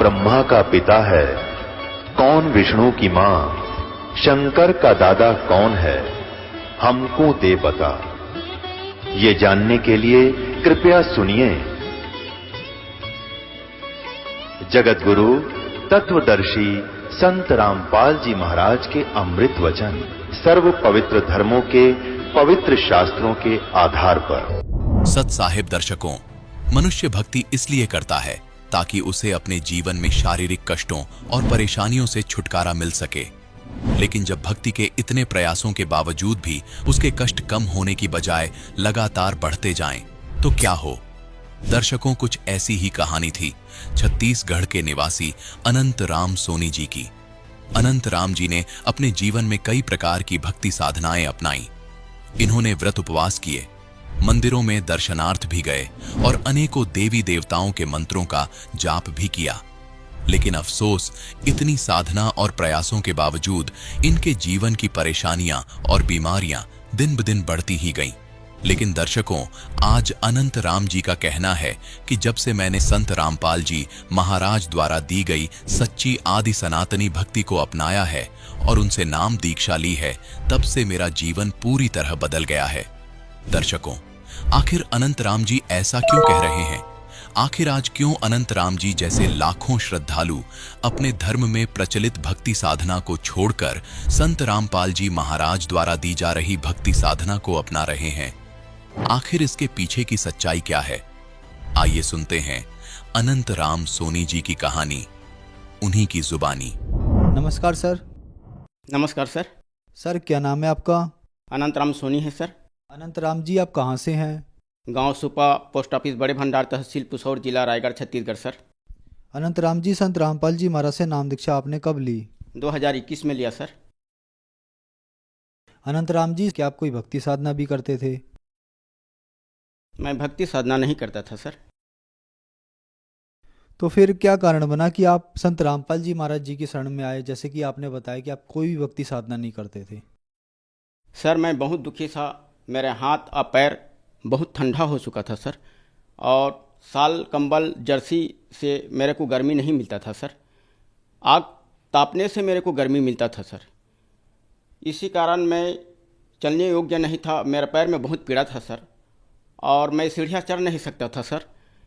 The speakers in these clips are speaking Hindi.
ब्रह्मा का पिता है, कौन विष्णु की मां, शंकर का दादा कौन है, हमको दे बता। ये जानने के लिए कृपया सुनिए। जगत गुरु तत्वदर्शी संत रामपाल जी महाराज के अमृत वचन सर्व पवित्र धर्मों के पवित्र शास्त्रों के आधार पर। सत साहिब दर्शकों, मनुष्य भक्ति इसलिए करता है ताकि उसे अपने जीवन में शारीरिक कष्टों और परेशानियों से छुटकारा मिल सके। लेकिन जब भक्ति के इतने प्रयासों के बावजूद भी उसके कष्ट कम होने की बजाय लगातार बढ़ते जाएं, तो क्या हो? दर्शकों, कुछ ऐसी ही कहानी थी छत्तीसगढ़ के निवासी अनंत राम सोनी जी की। अनंत राम जी ने अपने जीवन में कई प्रकार की भक्ति साधनाएं अपनाई। इन्होंने व्रत उपवास किए, मंदिरों में दर्शनार्थ भी गए और अनेकों देवी देवताओं के मंत्रों का जाप भी किया। लेकिन अफसोस, इतनी साधना और प्रयासों के बावजूद इनके जीवन की परेशानियां और बीमारियां दिन ब दिन बढ़ती ही गईं। लेकिन दर्शकों, आज अनंत राम जी का कहना है कि जब से मैंने संत रामपाल जी महाराज द्वारा दी गई सच्ची आदि सनातनी भक्ति को अपनाया है और उनसे नाम दीक्षा ली है, तब से मेरा जीवन पूरी तरह बदल गया है। दर्शकों, आखिर अनंत राम जी ऐसा क्यों कह रहे हैं? आखिर आज क्यों अनंत राम जी जैसे लाखों श्रद्धालु अपने धर्म में प्रचलित भक्ति साधना को छोड़कर संत रामपाल जी महाराज द्वारा दी जा रही भक्ति साधना को अपना रहे हैं? आखिर इसके पीछे की सच्चाई क्या है? आइए सुनते हैं अनंत राम सोनी जी की कहानी, उन्हीं की जुबानी। नमस्कार सर। नमस्कार सर। सर, क्या नाम है आपका? अनंत राम सोनी है सर। अनंत राम जी, आप कहाँ से हैं? गांव सुपा, पोस्ट ऑफिस बड़े भंडार, तहसील पुसौर, जिला रायगढ़, छत्तीसगढ़ सर। अनंत राम जी, संत रामपाल जी महाराज से नाम दीक्षा आपने कब ली? 2021 में लिया सर। अनंत राम जी, क्या आप कोई भक्ति साधना भी करते थे? मैं भक्ति साधना नहीं करता था सर। तो फिर क्या कारण बना कि आप संत रामपाल जी महाराज जी की शरण में आए, जैसे कि आपने बताया कि आप कोई भी भक्ति साधना नहीं करते थे? सर, मैं बहुत दुखी था। मेरे हाथ और पैर बहुत ठंडा हो चुका था सर, और साल कंबल जर्सी से मेरे को गर्मी नहीं मिलता था सर। आग तापने से मेरे को गर्मी मिलता था सर। इसी कारण मैं चलने योग्य नहीं था। मेरे पैर में बहुत पीड़ा था सर, और मैं सीढ़ियाँ चढ़ नहीं सकता था सर।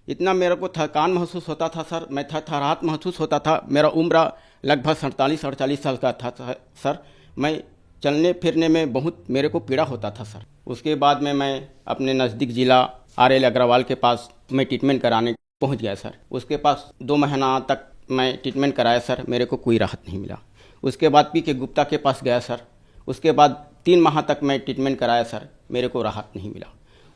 इतना मेरे को थकान महसूस होता था सर। मैं थरथराहट महसूस होता था। मेरा उम्र लगभग 47-48 साल का था सर। मैं चलने फिरने में बहुत मेरे को पीड़ा होता था सर। उसके बाद में मैं अपने नज़दीक जिला RL अग्रवाल के पास मैं ट्रीटमेंट कराने पहुंच गया सर। उसके पास 2 महीना तक मैं ट्रीटमेंट कराया सर, मेरे को कोई राहत नहीं मिला। उसके बाद PK गुप्ता के पास गया सर। उसके बाद 3 माह तक मैं ट्रीटमेंट कराया सर, मेरे को राहत नहीं मिला।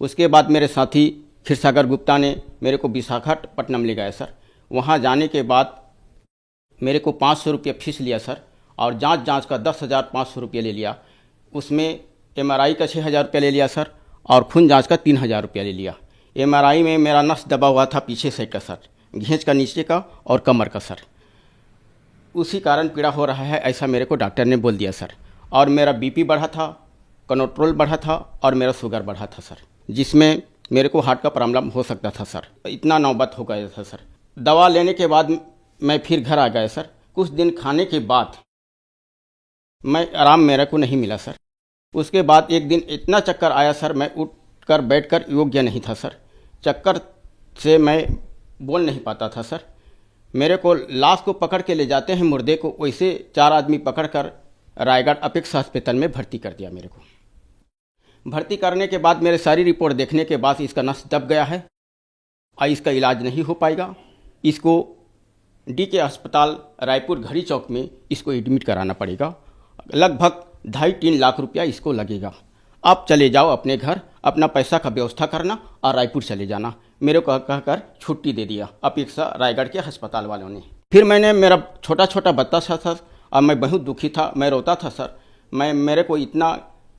उसके बाद मेरे साथी क्षीरसागर गुप्ता ने मेरे को विशाखापट्टनम ले गया सर। वहाँ जाने के बाद मेरे को 500 रुपये फीस लिया सर, और जांच का 10,500 रुपये ले लिया। उसमें MRI का 6,000 रुपये ले लिया सर, और खून जांच का 3,000 रुपये ले लिया। MRI में मेरा नस दबा हुआ था पीछे साइड का सर, घेंच का नीचे का और कमर का सर। उसी कारण पीड़ा हो रहा है, ऐसा मेरे को डॉक्टर ने बोल दिया सर। और मेरा BP बढ़ा था, कोलेस्ट्रॉल बढ़ा था, और मेरा शुगर बढ़ा था सर, जिसमें मेरे को हार्ट का प्रॉब्लम हो सकता था सर। इतना नौबत हो गया था सर। दवा लेने के बाद मैं फिर घर आ गया सर। कुछ दिन खाने के बाद मैं आराम मेरे को नहीं मिला सर। उसके बाद एक दिन इतना चक्कर आया सर, मैं उठकर बैठकर योग्य नहीं था सर। चक्कर से मैं बोल नहीं पाता था सर। मेरे को लाश को पकड़ के ले जाते हैं मुर्दे को, वैसे 4 आदमी पकड़कर रायगढ़ अपेक्षा अस्पताल में भर्ती कर दिया। मेरे को भर्ती करने के बाद मेरे सारी रिपोर्ट देखने के बाद इसका नस दब गया है और इसका इलाज नहीं हो पाएगा। इसको DK अस्पताल रायपुर घड़ी चौक में इसको एडमिट कराना पड़ेगा। लगभग 2.5-3 लाख रुपया इसको लगेगा। आप चले जाओ अपने घर, अपना पैसा का व्यवस्था करना और रायपुर चले जाना। मेरे को कहकर छुट्टी दे दिया अपेक्षा रायगढ़ के अस्पताल वालों ने। फिर मैंने, मेरा छोटा छोटा बच्चा था सर, और मैं बहुत दुखी था, मैं रोता था सर। मेरे को इतना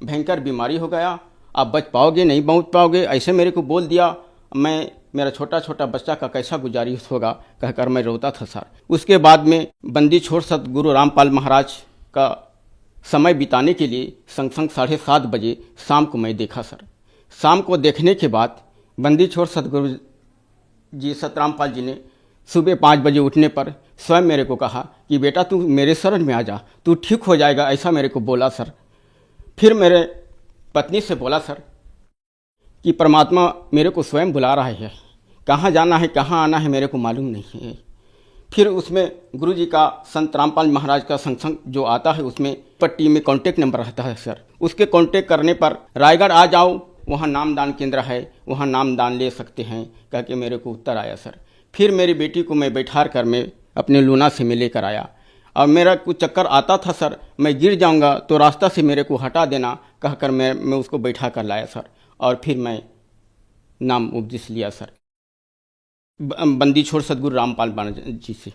भयंकर बीमारी हो गया, आप बच पाओगे नहीं बच पाओगे, ऐसे मेरे को बोल दिया। मेरा छोटा छोटा बच्चा का कैसा गुजारिश होगा कहकर मैं रोता था सर। उसके बाद में बंदी छोड़ सतगुरु रामपाल महाराज का समय बिताने के लिए संग 7:30 बजे शाम को मैं देखा सर। शाम को देखने के बाद बंदी छोड़ सतगुरु जी सतरामपाल जी ने सुबह 5 बजे उठने पर स्वयं मेरे को कहा कि बेटा तू मेरे शरण में आ जा, तू ठीक हो जाएगा, ऐसा मेरे को बोला सर। फिर मेरे पत्नी से बोला सर कि परमात्मा मेरे को स्वयं बुला रहा है, कहाँ जाना है कहाँ आना है मेरे को मालूम नहीं है। फिर उसमें गुरु जी का संत रामपाल महाराज का संग जो आता है उसमें पट्टी में कॉन्टेक्ट नंबर रहता है सर, उसके कॉन्टेक्ट करने पर रायगढ़ आ जाओ, वहाँ नामदान केंद्र है, वहाँ नामदान ले सकते हैं कह के मेरे को उत्तर आया सर। फिर मेरी बेटी को मैं बैठा कर मैं अपने लूना से मैं लेकर आया और मेरा कुछ चक्कर आता था सर, मैं गिर जाऊंगा तो रास्ता से मेरे को हटा देना कहकर मैं उसको बैठा कर लाया सर। और फिर मैं नाम उपदेश लिया सर बंदी छोड़ सदगुरु रामपाल महाराज जी से।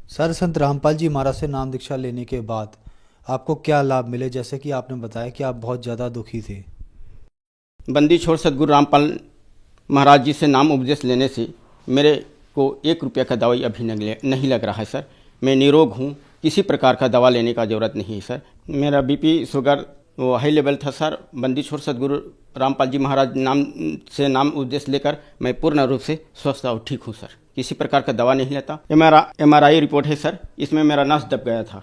सर, संत रामपाल जी महाराज से नाम दीक्षा लेने के बाद आपको क्या लाभ मिले? जैसे कि आपने बताया कि आप बहुत ज़्यादा दुखी थे। बंदी छोड़ सदगुरु रामपाल महाराज जी से नाम उपदेश लेने से मेरे को 1 रुपया का दवाई अभी नहीं लग रहा है सर। मैं निरोग हूँ, किसी प्रकार का दवा लेने का ज़रूरत नहीं है सर। मेरा बीपी शुगर वो हाई लेवल था सर। बंदी छोड़ सदगुरु रामपाल जी महाराज नाम उपदेश लेकर मैं पूर्ण रूप से स्वस्थ और ठीक हूँ सर। किसी प्रकार का दवा नहीं लेता। MRI रिपोर्ट है सर, इसमें मेरा नस दब गया था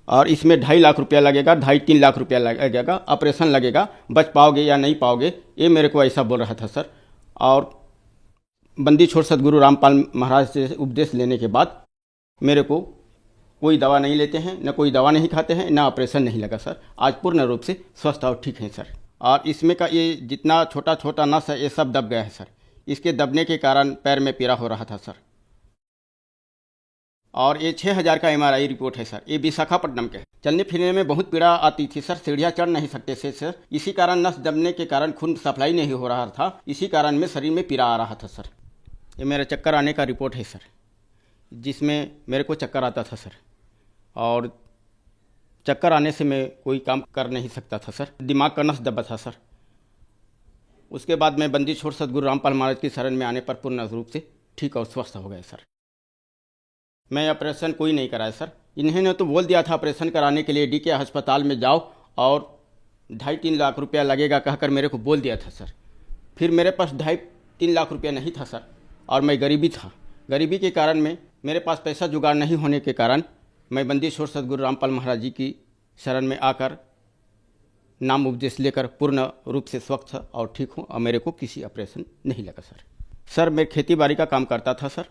और इसमें 2.5 लाख रुपया लगेगा, 2.5-3 लाख रुपया लगेगा, ऑपरेशन लगेगा, बच पाओगे या नहीं पाओगे, ये मेरे को ऐसा बोल रहा था सर। और बंदी छोड़ सदगुरु रामपाल महाराज से उपदेश लेने के बाद मेरे को कोई दवा नहीं लेते हैं, न कोई दवा नहीं खाते हैं, न ऑपरेशन नहीं लगा सर। आज पूर्ण रूप से स्वस्थ और ठीक हैं सर। और इसमें का ये जितना छोटा छोटा नस है ये सब दब गया है सर। इसके दबने के कारण पैर में पीड़ा हो रहा था सर। और ये 6,000 का MRI रिपोर्ट है सर। ये विशाखापट्टनम के। चलने फिरने में बहुत पीड़ा आती थी सर, सीढ़ियाँ चढ़ नहीं सकते थे सर। इसी कारण नस दबने के कारण खून सप्लाई नहीं हो रहा था, इसी कारण में शरीर में पीड़ा आ रहा था सर। ये मेरा चक्कर आने का रिपोर्ट है सर, जिसमें मेरे को चक्कर आता था सर। और चक्कर आने से मैं कोई काम कर नहीं सकता था सर, दिमाग का नस दबा था सर। उसके बाद मैं बंदी छोड़ सदगुरु रामपाल महाराज की शरण में आने पर पूर्ण रूप से ठीक और स्वस्थ हो गए सर। मैं ऑपरेशन कोई नहीं कराया सर। इन्होंने तो बोल दिया था ऑपरेशन कराने के लिए DK अस्पताल में जाओ और 2.5-3 लाख रुपया लगेगा कहकर मेरे को बोल दिया था सर। फिर मेरे पास 2.5-3 लाख रुपया नहीं था सर और मैं गरीबी था। गरीबी के कारण में मेरे पास पैसा जुगाड़ नहीं होने के कारण मैं बंदी छोड़ सदगुरु रामपाल महाराज जी की शरण में आकर नाम उपदेश लेकर पूर्ण रूप से स्वस्थ और ठीक हूँ और मेरे को किसी ऑपरेशन नहीं लगा सर। सर मैं खेती बाड़ी का काम करता था सर।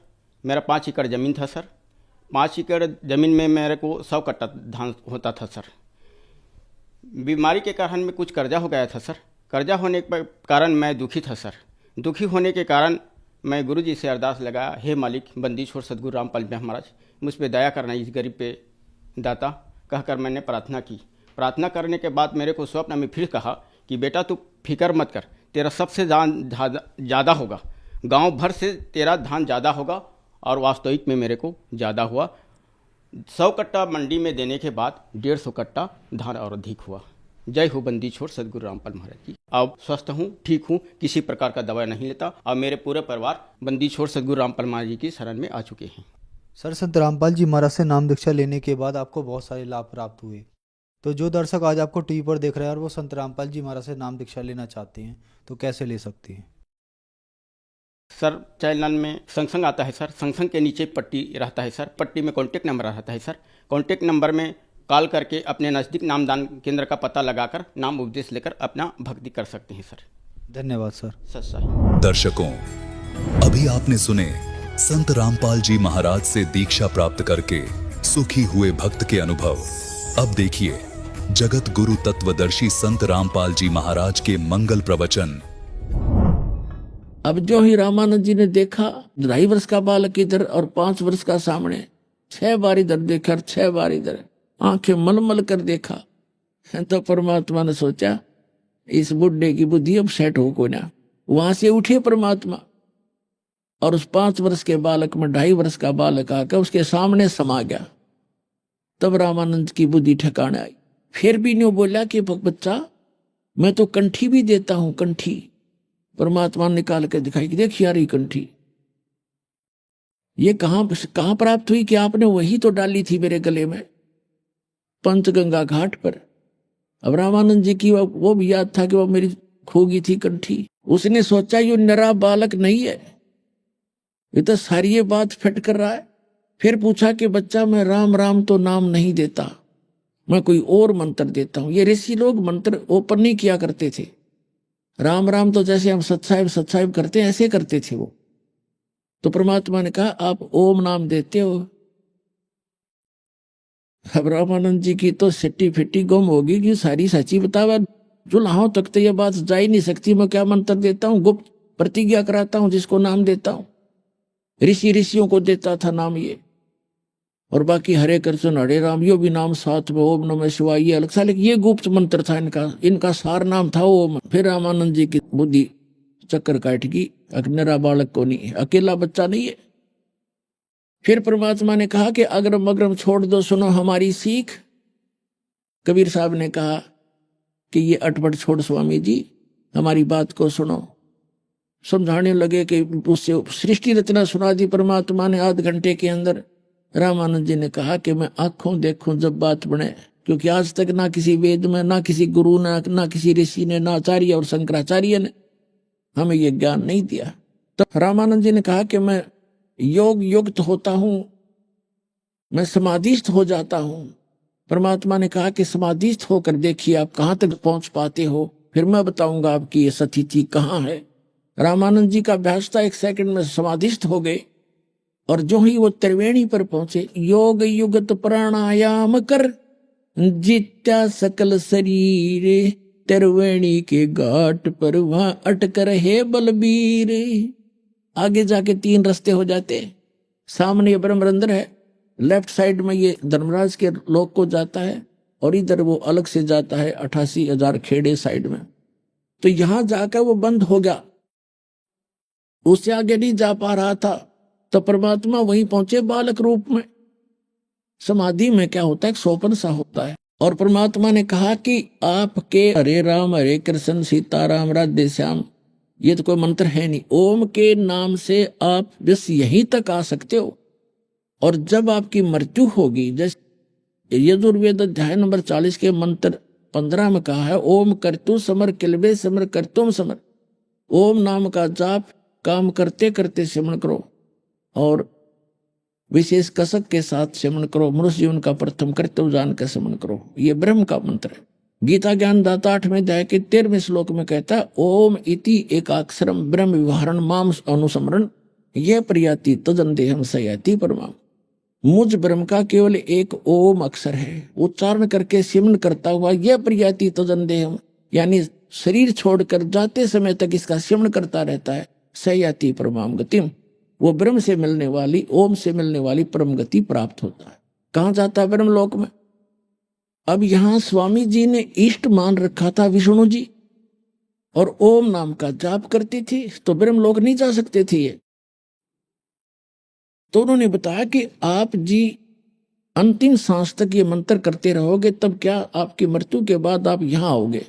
मेरा 5 एकड़ ज़मीन था सर। 5 एकड़ ज़मीन में मेरे को 100 कट्टा धान होता था सर। बीमारी के कारण में कुछ कर्जा हो गया था सर। कर्जा होने के कारण मैं दुखी था सर। दुखी होने के कारण मैं गुरु जी से अरदास लगाया, हे मालिक बंदी छोड़ सदगुरु रामपाल महाराज मुझ पर दया करना, इस गरीब पे दाता कहकर मैंने प्रार्थना की। प्रार्थना करने के बाद मेरे को स्वप्न में फिर कहा कि बेटा तू फिक्र मत कर, तेरा सबसे धान ज़्यादा होगा, गांव भर से तेरा धान ज़्यादा होगा। और वास्तविक में मेरे को ज़्यादा हुआ। 100 कट्टा मंडी में देने के बाद 150 कट्टा धान और अधिक हुआ। जय हो बंदी छोड़ सदगुरु रामपाल महाराज की। अब स्वस्थ हूँ, ठीक हूँ, किसी प्रकार का दवा नहीं लेता और मेरे पूरे परिवार बंदी छोड़ सदगुरु रामपाल महाराज जी की शरण में आ चुके हैं। सर, संत रामपाल जी महाराज से नाम दीक्षा लेने के बाद आपको बहुत सारे लाभ प्राप्त हुए। तो जो दर्शक आज आपको टीवी पर देख रहे हैं और वो संत रामपाल जी महाराज से नाम दीक्षा लेना चाहते हैं तो कैसे ले सकते हैं? सर चैनल में संग आता है सर, संग के नीचे पट्टी रहता है सर, पट्टी में कॉन्टेक्ट नंबर रहता है सर। कॉन्टेक्ट नंबर में कॉल करके अपने नज़दीक नामदान केंद्र का पता लगाकर नाम उपदेश लेकर अपना भक्ति कर सकते हैं सर। धन्यवाद सर। सर दर्शकों, अभी आपने सुने संत रामपाल जी महाराज से दीक्षा प्राप्त करके सुखी हुए भक्त के अनुभव। अब देखिए जगत गुरु तत्वदर्शी संत रामपाल जी महाराज के मंगल प्रवचन। अब जो ही रामानंद जी ने देखा, 2.5 वर्ष का बालक इधर और 5 वर्ष का सामने, 6 बार इधर देखा और 6 बार इधर, आंखें मलमल कर देखा। तो परमात्मा ने सोचा इस बुढ़े की बुद्धि अब सेट हो को ना। वहां से उठे परमात्मा और उस 5 वर्ष के बालक में 2.5 वर्ष का बालक आकर उसके सामने समा गया। तब रामानंद की बुद्धि ठिकाने आई। फिर भी नहीं बोला कि बच्चा मैं तो कंठी भी देता हूं, कंठी। परमात्मा ने निकाल कर दिखाई कि देख यार ये कंठी ये कहां प्राप्त हुई कि आपने वही तो डाली थी मेरे गले में पंचगंगा घाट पर। अब रामानंद जी की वो भी याद था कि वो मेरी खोगी थी कंठी। उसने सोचा ये नरा बालक नहीं है, ये तो सारी ये बात फिट कर रहा है। फिर पूछा कि बच्चा मैं राम राम तो नाम नहीं देता, मैं कोई और मंत्र देता हूं। ये ऋषि लोग मंत्र ओपन नहीं किया करते थे। राम राम तो जैसे हम सत्साहिब करते हैं ऐसे करते थे वो। तो परमात्मा ने कहा आप ओम नाम देते हो। अब रामानंद जी की तो सिट्टी फिट्टी गुम होगी कि सारी सच्ची बतावा, जुल्हाओं तक तो यह बात जा ही नहीं सकती। मैं क्या मंत्र देता हूँ, गुप्त प्रतिज्ञा कराता हूं जिसको नाम देता हूं। ऋषियों को देता था नाम ये, और बाकी हरे कृष्ण हरे राम यो भी नाम साथ में, ओम नमः शिवाय ये अलग सा, लेकिन ये गुप्त मंत्र था इनका सार नाम था ओम। फिर रामानंद जी की बुद्धि चक्कर काट गई, अकेला बालक को नहीं, अकेला बच्चा नहीं है। फिर परमात्मा ने कहा कि अगरम अगरम छोड़ दो, सुनो हमारी सीख। कबीर साहब ने कहा कि ये अटपट छोड़ स्वामी जी, हमारी बात को सुनो। समझाने लगे कि उससे सृष्टि रचना सुना दी परमात्मा ने आध घंटे के अंदर। रामानंद जी ने कहा कि मैं आंखों देखूं जब बात बने, क्योंकि आज तक ना किसी वेद में, ना किसी गुरु ने, ना किसी ऋषि ने, ना आचार्य और शंकराचार्य ने हमें ये ज्ञान नहीं दिया। तो रामानंद जी ने कहा कि मैं योग युक्त होता हूं, मैं समाधिस्थ हो जाता हूं। परमात्मा ने कहा कि समाधिस्थ होकर देखिए आप कहां तक पहुंच पाते हो, फिर मैं बताऊंगा आपकी ये स्थिति कहां है। रामानंद जी का अभ्यास था, 1 सेकंड में समाधिस्थ हो गए। और जो ही वो त्रिवेणी पर पहुंचे, योग युगत प्राणायाम कर जित्या सकल शरीर, त्रिवेणी के घाट पर वहां अटक रहे बलबीर। आगे जाके 3 रास्ते हो जाते, सामने ये ब्रह्मरंध्र है, लेफ्ट साइड में ये धर्मराज के लोक को जाता है, और इधर वो अलग से जाता है 88,000 खेड़े साइड में। तो यहां जाकर वो बंद हो गया, उससे आगे नहीं जा पा रहा था। तो परमात्मा वहीं पहुंचे बालक रूप में। समाधि में क्या होता है, सोपन सा होता है। और परमात्मा ने कहा कि आपके हरे राम हरे कृष्ण सीताराम राधे श्याम, ये तो कोई मंत्र है नहीं। ओम के नाम से आप बस यहीं तक आ सकते हो। और जब आपकी मृत्यु होगी, जैसे यजुर्वेद अध्याय नंबर 40 के मंत्र 15 में कहा है, ओम कर्तु समर किलबे समर कर्तुम समर। ओम नाम का जाप काम करते करते सिमरण करो, और विशेष कसक के साथ सिमरण करो। मनुष्य जीवन का प्रथम कर्तव्य जान कर सिमरण करो। ये ब्रह्म का मंत्र है। गीता ज्ञान दाता 8वें अध्याय के 13वें श्लोक में कहता है, ओम इति एकाक्षरम ब्रह्म विवरण माम अनुसमरण यह प्रयाति तजन देहम सयाति परमाम। मुझ ब्रह्म का केवल एक ओम अक्षर है, उच्चारण करके सिमरण करता हुआ यह प्रयाति तजन देहम, यानी शरीर छोड़कर जाते समय तक इसका सिमरण करता रहता है, सयाति परमाम गतिम, वो ब्रह्म से मिलने वाली, ओम से मिलने वाली परम गति प्राप्त होता है। कहां जाता है, ब्रह्म लोक में। अब यहां स्वामी जी ने इष्ट मान रखा था विष्णु जी, और ओम नाम का जाप करती थी, तो ब्रह्म लोक नहीं जा सकते थे ये। तो उन्होंने बताया कि आप जी अंतिम सांस तक ये मंत्र करते रहोगे, तब क्या आपकी मृत्यु के बाद आप यहां आओगे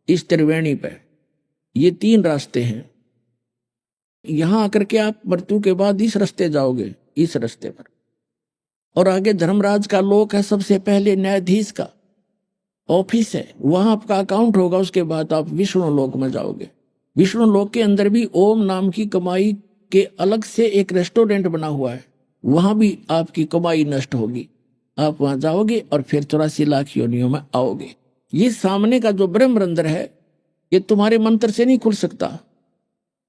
इस त्रिवेणी पर। ये 3 रास्ते हैं, यहां आकर के आप मृत्यु के बाद इस रास्ते जाओगे, इस रास्ते पर। और आगे धर्मराज का लोक है, सबसे पहले न्यायाधीश का ऑफिस है, वहां आपका अकाउंट होगा। उसके बाद आप विष्णु लोक में जाओगे। विष्णु लोक के अंदर भी ओम नाम की कमाई के अलग से एक रेस्टोरेंट बना हुआ है, वहां भी आपकी कमाई नष्ट होगी। आप वहां जाओगे और फिर 84 लाख योनियों में आओगे। ये सामने का जो ब्रह्मरंध्र है, ये तुम्हारे मंत्र से नहीं खुल सकता।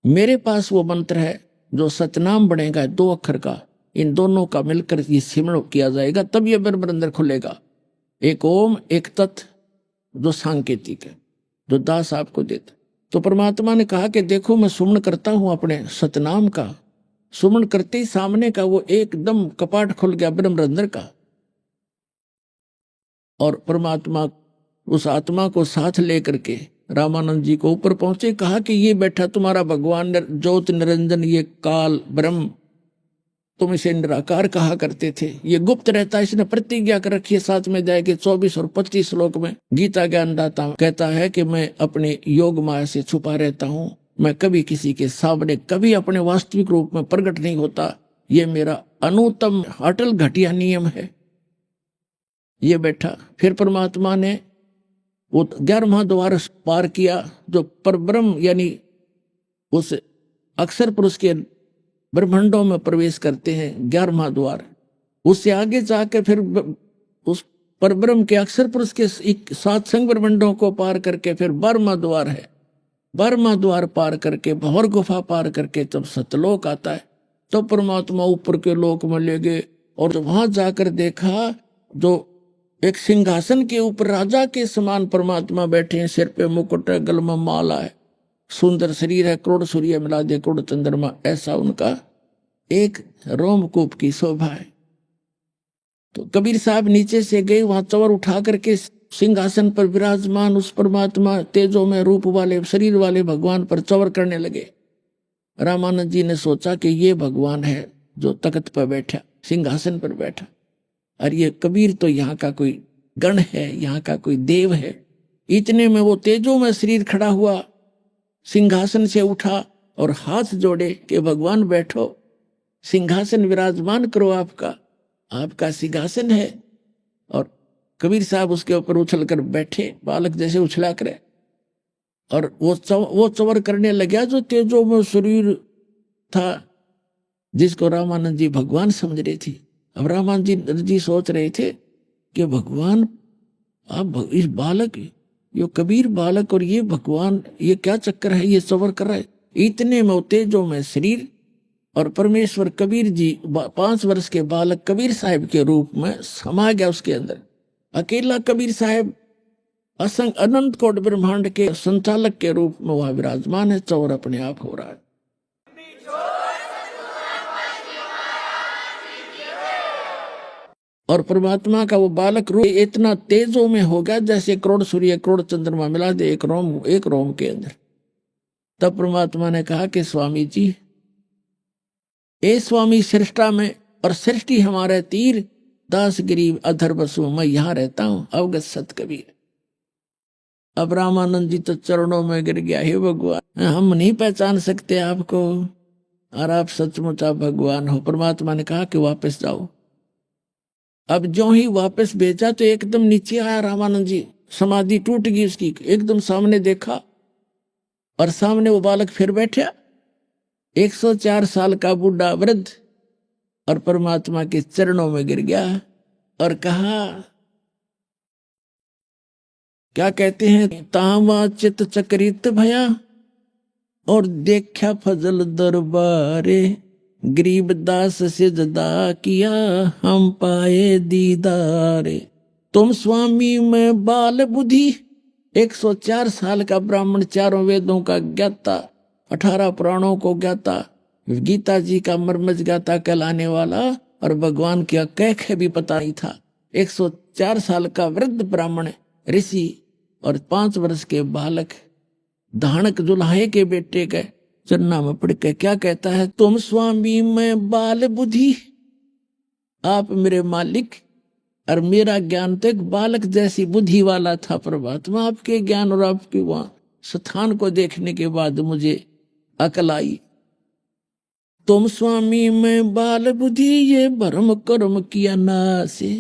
मेरे पास वो मंत्र है जो सतनाम बनेगा 2 अक्षर का, इन दोनों का मिलकर ये सिमरण किया जाएगा, तब ये ब्रह्मरंध्र खुलेगा। एक ओम एक तत् जो सांकेतिक है, जो दास आपको देता। तो परमात्मा ने कहा कि देखो मैं सुमन करता हूं अपने सतनाम का। सुमन करते ही सामने का वो एकदम कपाट खुल गया ब्रह्मरंध्र का, और परमात्मा उस आत्मा को साथ लेकर के रामानंद जी को ऊपर पहुंचे। कहा कि ये बैठा तुम्हारा भगवान ज्योत निरंजन, ये काल ब्रह्म, तुम इसे निराकार कहा करते थे, ये गुप्त रहता है। इसने प्रतिज्ञा कर रखी है 7 में जाए कि 24 और 25 श्लोक में गीता ज्ञान दाता कहता है कि मैं अपने योग माया से छुपा रहता हूं, मैं कभी किसी के सामने कभी अपने वास्तविक रूप में प्रकट नहीं होता। ये मेरा अनुत्तम अटल घटिया नियम है। ये बैठा, फिर परमात्मा ने वो 11वां द्वार पार किया, जो परब्रह्म यानी उस अक्षर पुरुष के ब्रह्मांडों में प्रवेश करते हैं, 11वां द्वार। उससे आगे जाकर फिर उस परब्रह्म के अक्षर पुरुष के 7 संग ब्रह्मांडों को पार करके फिर 12वां द्वार है। 12वां द्वार पार करके भंवर गुफा पार करके जब सतलोक आता है तो परमात्मा ऊपर के लोक में ले गए और वहां जाकर देखा जो एक सिंहासन के ऊपर राजा के समान परमात्मा बैठे हैं, सिर पे मुकुट है, गल में माला है, सुंदर शरीर है, करोड़ सूर्य मिला दे करोड़ चंद्रमा, ऐसा उनका एक रोमकूप की शोभा है। तो कबीर साहब नीचे से गए, वहां चवर उठा करके सिंहासन पर विराजमान उस परमात्मा तेजो में रूप वाले शरीर वाले भगवान पर चवर करने लगे। रामानंद जी ने सोचा कि ये भगवान है जो तख्त पर बैठा, सिंहासन पर बैठा, और ये कबीर तो यहाँ का कोई गण है, यहाँ का कोई देव है। इतने में वो तेजो में शरीर खड़ा हुआ, सिंहासन से उठा और हाथ जोड़े कि भगवान बैठो, सिंहासन विराजमान करो, आपका सिंहासन है। और कबीर साहब उसके ऊपर उछल कर बैठे, बालक जैसे उछला करे, और वो चवर करने लगा जो तेजो में शरीर था, जिसको रामानंद जी भगवान समझ रहे थे। अब रामानंद जी सोच रहे थे कि भगवान, आप इस बालक, ये कबीर बालक और ये भगवान, ये क्या चक्कर है, ये चवर कर रहा है। इतने में तेजो में शरीर और परमेश्वर कबीर जी 5 वर्ष के बालक कबीर साहब के रूप में समा गया उसके अंदर। अकेला कबीर साहब असंग अनंत कोट ब्रह्मांड के संचालक के रूप में वहां विराजमान है, चौर अपने आप हो रहा है। और परमात्मा का वो बालक रूप इतना तेजों में हो गया जैसे करोड़ सूर्य करोड़ चंद्रमा मिला दे एक रोम के अंदर। तब परमात्मा ने कहा कि स्वामी जी, ए स्वामी सृष्टा में और सृष्टि हमारे तीर, दास गरीब अधर बसु, मैं यहां रहता हूं, अवगत सत कबीर। अब रामानंद जी तो चरणों में गिर गया, हे भगवान, हम नहीं पहचान सकते आपको, और आप सचमुच आप भगवान हो। परमात्मा ने कहा कि वापस जाओ। अब जो ही वापस भेजा तो एकदम नीचे आया रामानंद जी, समाधि टूट गई उसकी, एकदम सामने देखा और सामने वो बालक फिर बैठा, 104 साल का बूढ़ा वृद्ध, और परमात्मा के चरणों में गिर गया और कहा, क्या कहते हैं, तावा चित चक्रित भया और देखा फजल दरबारे, गरीबदास से जदा किया हम पाए दीदारे। तुम स्वामी में बाल बुद्धि, 104 साल का ब्राह्मण, चारों वेदों का ज्ञाता, 18 पुराणों को ज्ञाता, गीता जी का मर्मज ज्ञाता कहलाने वाला, और भगवान की कैख भी पता नहीं था। 104 साल का वृद्ध ब्राह्मण ऋषि और 5 वर्ष के बालक धानक जुल्हाए के बेटे के चन्ना में पड़ के क्या कहता है, तुम स्वामी में बाल बुद्धि, आप मेरे मालिक, और मेरा ज्ञान तो एक बालक जैसी बुद्धि वाला था। परमात्मा आपके ज्ञान और आपके वहां स्थान को देखने के बाद मुझे अकल आई। तुम स्वामी में बाल बुद्धि, ये भरम कर्म किया नासे,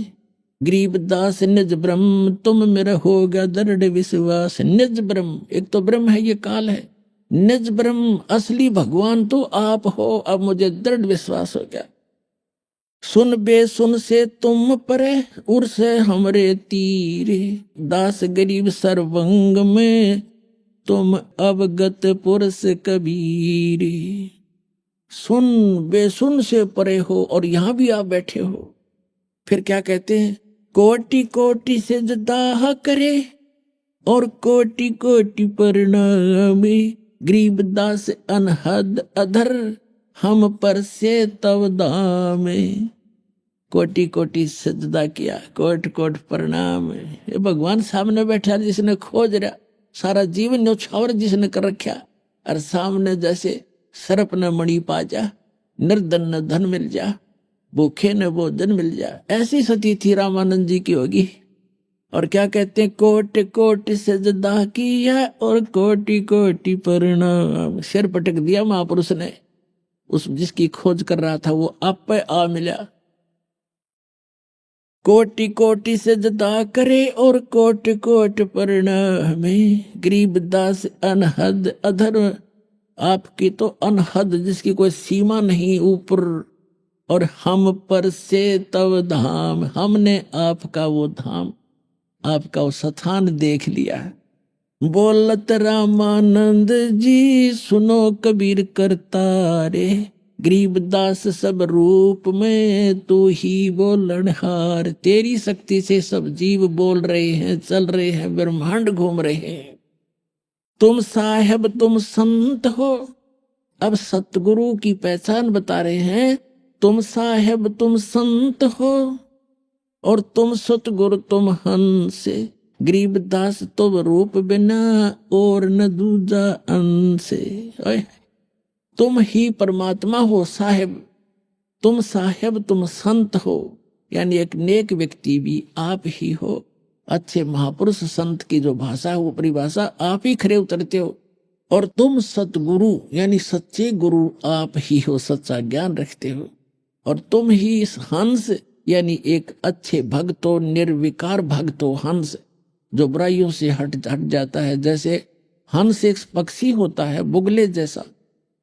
गरीबदास निज ब्रह्म तुम मेरा होगा दृढ़ विश्वास। निज ब्रह्म, एक तो ब्रह्म है, ये काल है, निज ब्रह्म असली भगवान तो आप हो, अब मुझे दृढ़ विश्वास हो गया। सुन बे सुन से तुम परे, उर से हमरे तीरे, दास गरीब सर्वंग में तुम अवगत पुरुष कबीरे। सुन बेसुन से परे हो और यहां भी आप बैठे हो। फिर क्या कहते हैं, कोटि कोटि से जदा करे और कोटि कोटि प्रणाम, गरीबदास अनहद अधर हम पर से तव दाम। कोटि कोटि सजदा किया, कोट कोट प्रणाम। ये भगवान सामने बैठा जिसने खोज रहा, सारा जीवन न्यौछावर जिसने कर रखा, और सामने जैसे सर्प न मणि पा जा, निर्धन न धन मिल जा, भूखे न भोजन मिल जा, ऐसी सती थी रामानंद जी की होगी। और क्या कहते हैं, कोटि कोटि सजदा किया और कोटि कोटि प्रणाम। सिर पटक दिया महापुरुष ने, उस जिसकी खोज कर रहा था वो आप पे आ मिला। कोटि कोटि सजदा करे और कोटि कोटि प्रणाम, गरीबदास अनहद अधर आपकी तो अनहद, जिसकी कोई सीमा नहीं ऊपर। और हम पर से तव धाम, हमने आपका वो धाम, आपका वो स्थान देख लिया है। बोलत रामानंद जी सुनो कबीर करता रे, गरीबदास सब रूप में तू ही बोलनहार। तेरी शक्ति से सब जीव बोल रहे हैं, चल रहे हैं, ब्रह्मांड घूम रहे हैं। तुम साहेब तुम संत हो। अब सतगुरु की पहचान बता रहे हैं। तुम साहेब तुम संत हो और तुम सतगुरु तुम हंस। गरीबदास तुम रूप बिना और न दूजा अंश। तुम ही परमात्मा हो साहेब, तुम साहेब तुम संत हो, यानी एक नेक व्यक्ति भी आप ही हो। अच्छे महापुरुष संत की जो भाषा है वो परिभाषा आप ही खरे उतरते हो। और तुम सतगुरु यानी सच्चे गुरु आप ही हो, सच्चा ज्ञान रखते हो। और तुम ही इस हंस यानी एक अच्छे भक्त हो, निर्विकार भक्त हो। हंस जो बुराइयों से हट जाता है। जैसे हंस एक पक्षी होता है बुगले जैसा।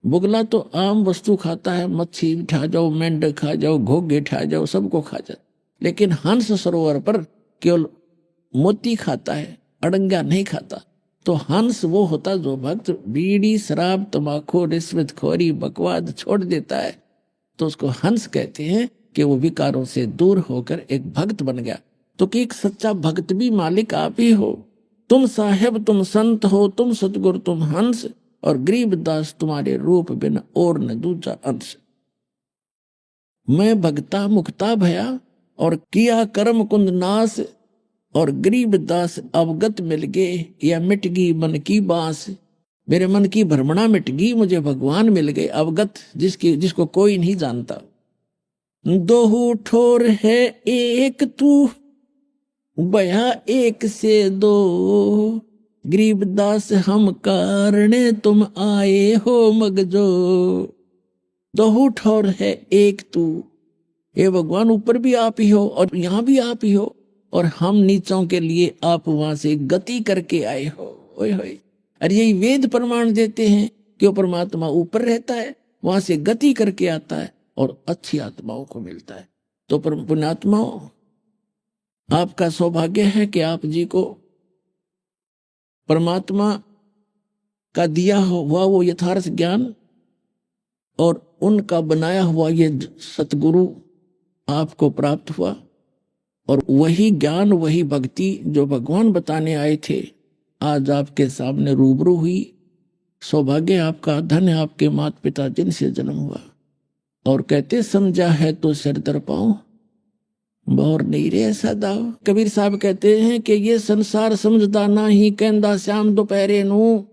बुगला तो आम वस्तु खाता है, मच्छी खा जाओ, मेंढक खा जाओ, घोगे खा जाओ, सबको खा जाए। लेकिन हंस सरोवर पर केवल मोती खाता है, अड़ंगा नहीं खाता। तो हंस वो होता जो भक्त बीड़ी शराब तंबाकू रिश्वतखोरी बकवाद छोड़ देता है, तो उसको हंस कहते हैं कि वो विकारों से दूर होकर एक भक्त बन गया। तो कि एक सच्चा भक्त भी मालिक आप ही हो। तुम साहेब तुम संत हो, तुम सतगुरु तुम हंस, और गरीबदास तुम्हारे रूप बिन और न दूजा अंश। मैं भगता मुक्ता भया और किया कर्म कुंद नाश, और गरीबदास अवगत मिल गए या मिट गई मन की बांस। मेरे मन की भ्रमणा मिट गई, मुझे भगवान मिल गए अवगत, जिसको कोई नहीं जानता। दोहू ठोर है एक तू, बया एक से दो, गरीबदास हम कारणे तुम आए हो मगजो। दोहू ठोर है एक तू, ये भगवान ऊपर भी आप ही हो और यहाँ भी आप ही हो, और हम नीचों के लिए आप वहां से गति करके आए हो। ओए होए, अरे यही वेद प्रमाण देते हैं कि वो परमात्मा ऊपर रहता है, वहां से गति करके आता है और अच्छी आत्माओं को मिलता है। तो पुण्यात्माओं, आपका सौभाग्य है कि आप जी को परमात्मा का दिया हुआ वो यथार्थ ज्ञान और उनका बनाया हुआ ये सतगुरु आपको प्राप्त हुआ। और वही ज्ञान वही भक्ति जो भगवान बताने आए थे आज आपके सामने रूबरू हुई। सौभाग्य आपका, धन्य आपके माता पिता जिनसे जन्म हुआ। और कहते समझा है तो सिर दर पाऊं, बोर नहीं रे ऐसा दाव। कबीर साहब कहते हैं कि ये संसार समझदा ना ही कहंदा श्याम दोपहरे नू,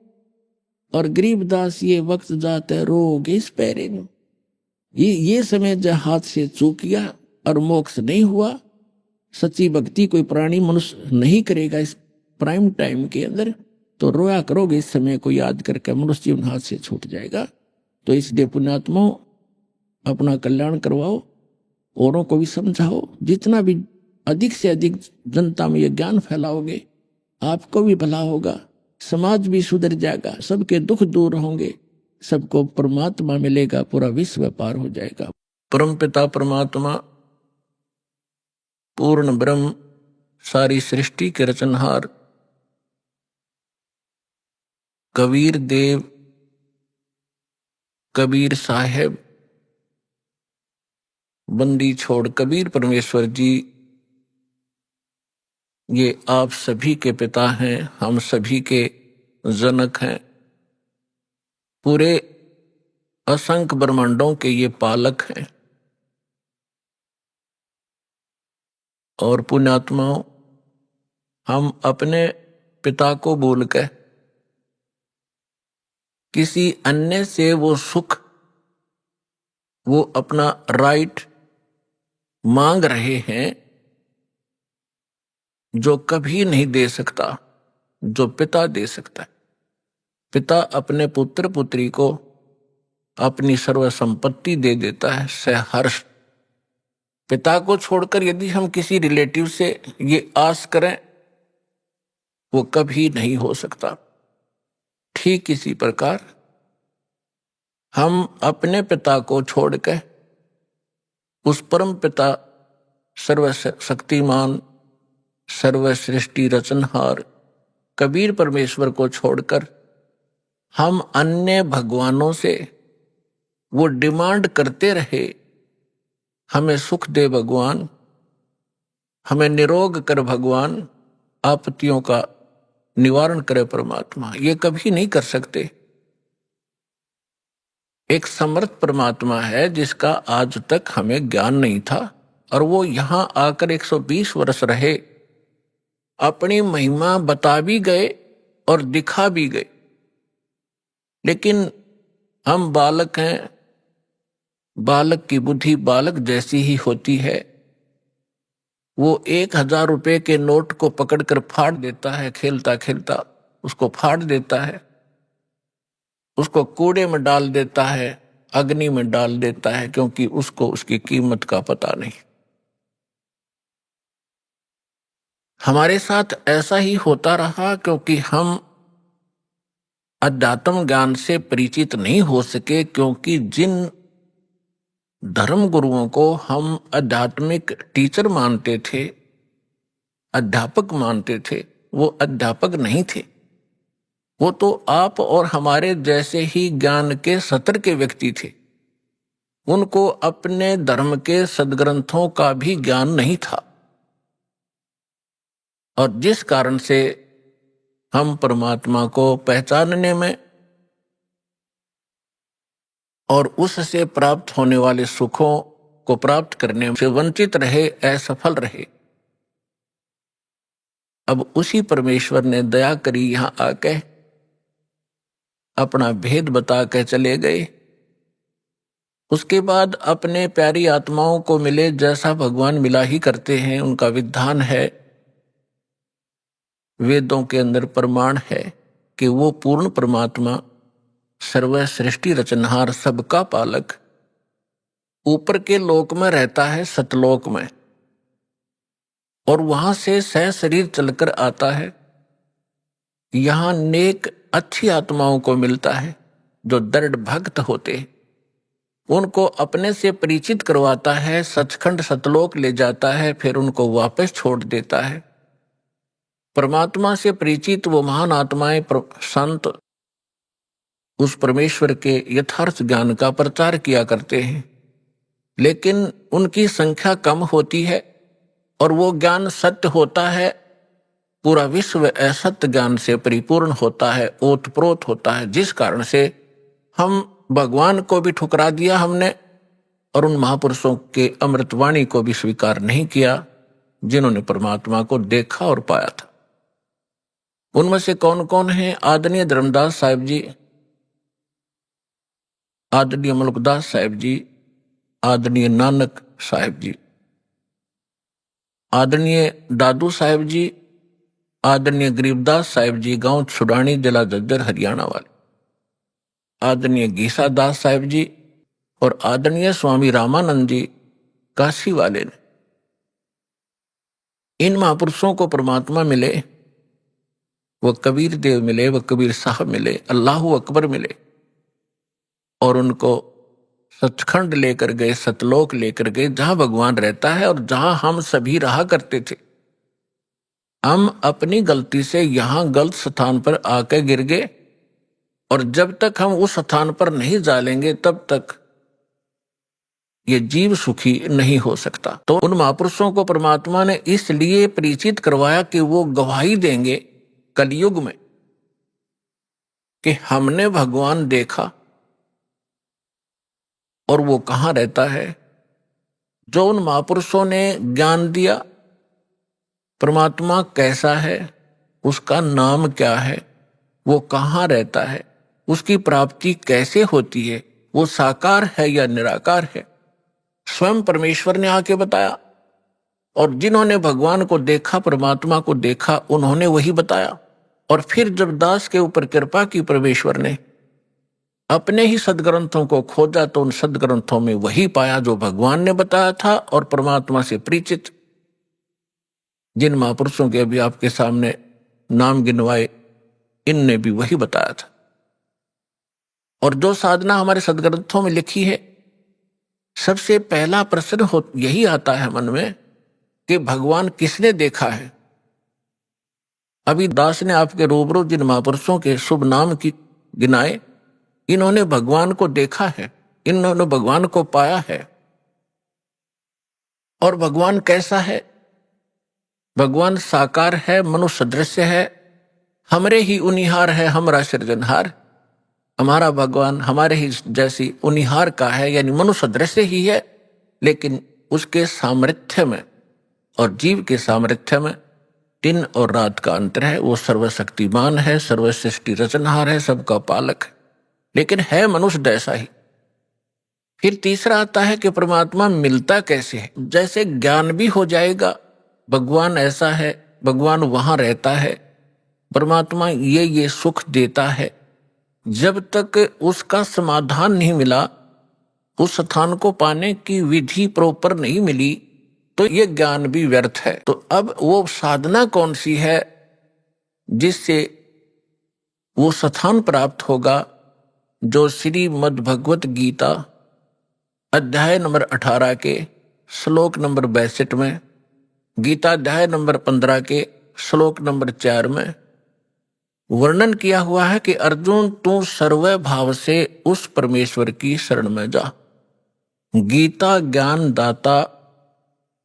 और गरीबदास ये वक्त जाते रोग इस पैरे नू। ये समय जो हाथ से चूक गया और मोक्ष नहीं हुआ, सच्ची भक्ति कोई प्राणी मनुष्य नहीं करेगा इस प्राइम टाइम के अंदर, तो रोया करोगे इस समय को याद करके, मनुष्य जीवन हाथ से छूट जाएगा। तो इसलिए पुण्यात्माओं, अपना कल्याण करवाओ, औरों को भी समझाओ। जितना भी अधिक से अधिक जनता में ये ज्ञान फैलाओगे, आपको भी भला होगा, समाज भी सुधर जाएगा, सबके दुख दूर होंगे, सबको परमात्मा मिलेगा, पूरा विश्व पार हो जाएगा। परम पिता परमात्मा पूर्ण ब्रह्म, सारी सृष्टि के रचनहार कबीर देव, कबीर साहेब, बंदी छोड़ कबीर परमेश्वर जी, ये आप सभी के पिता हैं, हम सभी के जनक हैं, पूरे असंख्य ब्रह्मांडों के ये पालक हैं। और पुण्यात्माओं, हम अपने पिता को भूलकर किसी अन्य से वो सुख, वो अपना राइट मांग रहे हैं जो कभी नहीं दे सकता, जो पिता दे सकता है। पिता अपने पुत्र पुत्री को अपनी सर्व संपत्ति दे देता है सहर्ष। पिता को छोड़कर यदि हम किसी रिलेटिव से ये आस करें, वो कभी नहीं हो सकता। ठीक इसी प्रकार हम अपने पिता को छोड़ के उस परम पिता सर्वशक्तिमान सर्वसृष्टि रचनहार कबीर परमेश्वर को छोड़कर हम अन्य भगवानों से वो डिमांड करते रहे, हमें सुख दे भगवान, हमें निरोग कर भगवान, आपत्तियों का निवारण करे परमात्मा। ये कभी नहीं कर सकते। एक समर्थ परमात्मा है जिसका आज तक हमें ज्ञान नहीं था, और वो यहां आकर 120 वर्ष रहे, अपनी महिमा बता भी गए और दिखा भी गए। लेकिन हम बालक हैं, बालक की बुद्धि बालक जैसी ही होती है। वो 1000 रुपए के नोट को पकड़कर फाड़ देता है, खेलता खेलता उसको फाड़ देता है, उसको कूड़े में डाल देता है, अग्नि में डाल देता है, क्योंकि उसको उसकी कीमत का पता नहीं। हमारे साथ ऐसा ही होता रहा, क्योंकि हम अध्यात्म ज्ञान से परिचित नहीं हो सके, क्योंकि जिन धर्म गुरुओं को हम आध्यात्मिक टीचर मानते थे, अध्यापक मानते थे, वो अध्यापक नहीं थे। वो तो आप और हमारे जैसे ही ज्ञान के सत्र के व्यक्ति थे। उनको अपने धर्म के सदग्रंथों का भी ज्ञान नहीं था, और जिस कारण से हम परमात्मा को पहचानने में और उससे प्राप्त होने वाले सुखों को प्राप्त करने से वंचित रहे, असफल रहे। अब उसी परमेश्वर ने दया करी, यहां आके अपना भेद बता के चले गए। उसके बाद अपने प्यारी आत्माओं को मिले, जैसा भगवान मिला ही करते हैं, उनका विधान है, वेदों के अंदर प्रमाण है कि वो पूर्ण परमात्मा सर्व सृष्टि रचनहार सबका पालक ऊपर के लोक में रहता है, सतलोक में, और वहां से सह शरीर चलकर आता है। यहां नेक अच्छी आत्माओं को मिलता है जो दृढ़ भक्त होते हैं, उनको अपने से परिचित करवाता है, सचखंड सतलोक ले जाता है, फिर उनको वापस छोड़ देता है। परमात्मा से परिचित वो महान आत्माएं संत उस परमेश्वर के यथार्थ ज्ञान का प्रचार किया करते हैं, लेकिन उनकी संख्या कम होती है और वो ज्ञान सत्य होता है। पूरा विश्व असत्य ज्ञान से परिपूर्ण होता है, ओतप्रोत होता है, जिस कारण से हम भगवान को भी ठुकरा दिया हमने, और उन महापुरुषों के अमृतवाणी को भी स्वीकार नहीं किया जिन्होंने परमात्मा को देखा और पाया था। उनमें से कौन कौन है? आदरणीय धर्मदास साहिब जी, आदरणीय मुल्कदास साहिब जी, आदरणीय नानक साहिब जी, आदरणीय दादू साहिब जी, आदरणीय गरीबदास साहिब जी, गांव छुड़ानी, जिला झज्जर, हरियाणा वाले, आदरणीय गीसा दास साहिब जी, और आदरणीय स्वामी रामानंद जी, काशी वाले ने। इन महापुरुषों को परमात्मा मिले, वो कबीर देव मिले, वो कबीर साहब मिले, अल्लाह अकबर मिले, और उनको सचखंड लेकर गए, सतलोक लेकर गए, जहां भगवान रहता है और जहां हम सभी रहा करते थे। हम अपनी गलती से यहां गलत स्थान पर आकर गिर गए, और जब तक हम उस स्थान पर नहीं जालेंगे तब तक ये जीव सुखी नहीं हो सकता। तो उन महापुरुषों को परमात्मा ने इसलिए परिचित करवाया कि वो गवाही देंगे कलयुग में कि हमने भगवान देखा, और वो कहाँ रहता है। जो उन महापुरुषों ने ज्ञान दिया, परमात्मा कैसा है, उसका नाम क्या है, वो कहाँ रहता है, उसकी प्राप्ति कैसे होती है, वो साकार है या निराकार है, स्वयं परमेश्वर ने आके बताया। और जिन्होंने भगवान को देखा, परमात्मा को देखा, उन्होंने वही बताया। और फिर जब दास के ऊपर कृपा की परमेश्वर ने, अपने ही सदग्रंथों को खोजा, तो उन सदग्रंथों में वही पाया जो भगवान ने बताया था। और परमात्मा से परिचित जिन महापुरुषों के अभी आपके सामने नाम गिनवाए, इनने भी वही बताया था। और जो साधना हमारे सदग्रंथों में लिखी है, सबसे पहला प्रश्न यही आता है मन में कि भगवान किसने देखा है। अभी दास ने आपके रूबरू जिन महापुरुषों के शुभ नाम की गिनाए, इन्होंने भगवान को देखा है, इन्होंने भगवान को पाया है। और भगवान कैसा है? भगवान साकार है, मनुष्य सदृश्य है, हमरे ही उनिहार है, हमारा सृजनहार। हमारा भगवान हमारे ही जैसी उनिहार का है, यानी मनुष्य सदृश्य ही है, लेकिन उसके सामर्थ्य में और जीव के सामर्थ्य में दिन और रात का अंतर है। वो सर्वशक्तिमान है, सर्वसृष्टि रचनहार है, सबका पालक है, लेकिन है मनुष्य जैसा ही। फिर तीसरा आता है कि परमात्मा मिलता कैसे है। जैसे ज्ञान भी हो जाएगा, भगवान ऐसा है, भगवान वहां रहता है, परमात्मा ये सुख देता है, जब तक उसका समाधान नहीं मिला, उस स्थान को पाने की विधि प्रॉपर नहीं मिली, तो ये ज्ञान भी व्यर्थ है। तो अब वो साधना कौन सी है जिससे वो स्थान प्राप्त होगा, जो श्रीमद् भगवत गीता अध्याय नंबर 18 के श्लोक नंबर 62 में, गीता अध्याय नंबर 15 के श्लोक नंबर 4 में वर्णन किया हुआ है कि अर्जुन तू सर्व भाव से उस परमेश्वर की शरण में जा। गीता ज्ञान दाता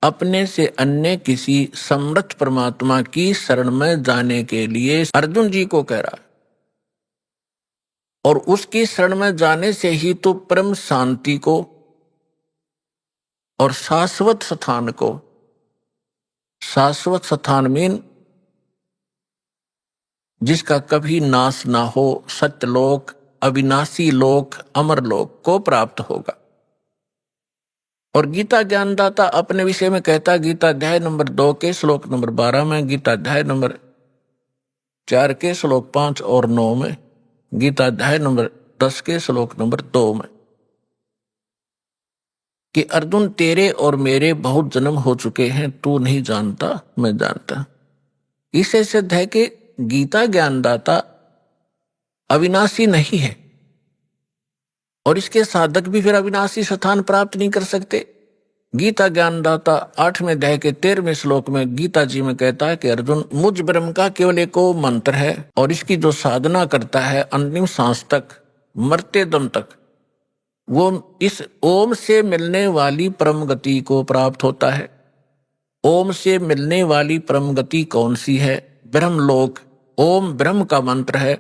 अपने से अन्य किसी समर्थ परमात्मा की शरण में जाने के लिए अर्जुन जी को कह रहा है, और उसकी शरण में जाने से ही तो परम शांति को और शाश्वत स्थान को, शाश्वत स्थान मीन जिसका कभी नाश ना हो, सत्यलोक, अविनाशी लोक, अमर लोक को प्राप्त होगा। और गीता ज्ञानदाता अपने विषय में कहता है, गीता अध्याय नंबर 2 के श्लोक नंबर 12 में, गीता अध्याय नंबर 4 के श्लोक 5 और 9 में, गीता अध्याय नंबर 10 के श्लोक नंबर 2 में, कि अर्जुन तेरे और मेरे बहुत जन्म हो चुके हैं, तू नहीं जानता, मैं जानता। इससे सिद्ध है कि गीता ज्ञानदाता अविनाशी नहीं है, और इसके साधक भी फिर अविनाशी स्थान प्राप्त नहीं कर सकते। गीता ज्ञानदाता 8वें अध्याय के 13वें श्लोक में गीता जी में कहता है कि अर्जुन मुझ ब्रह्म का केवल एक मंत्र है, और इसकी जो साधना करता है अंतिम सांस तक, मरते दम तक, वो इस ओम से मिलने वाली परम गति को प्राप्त होता है। ओम से मिलने वाली परम गति कौन सी है? ब्रह्मलोक। ओम ब्रह्म का मंत्र है,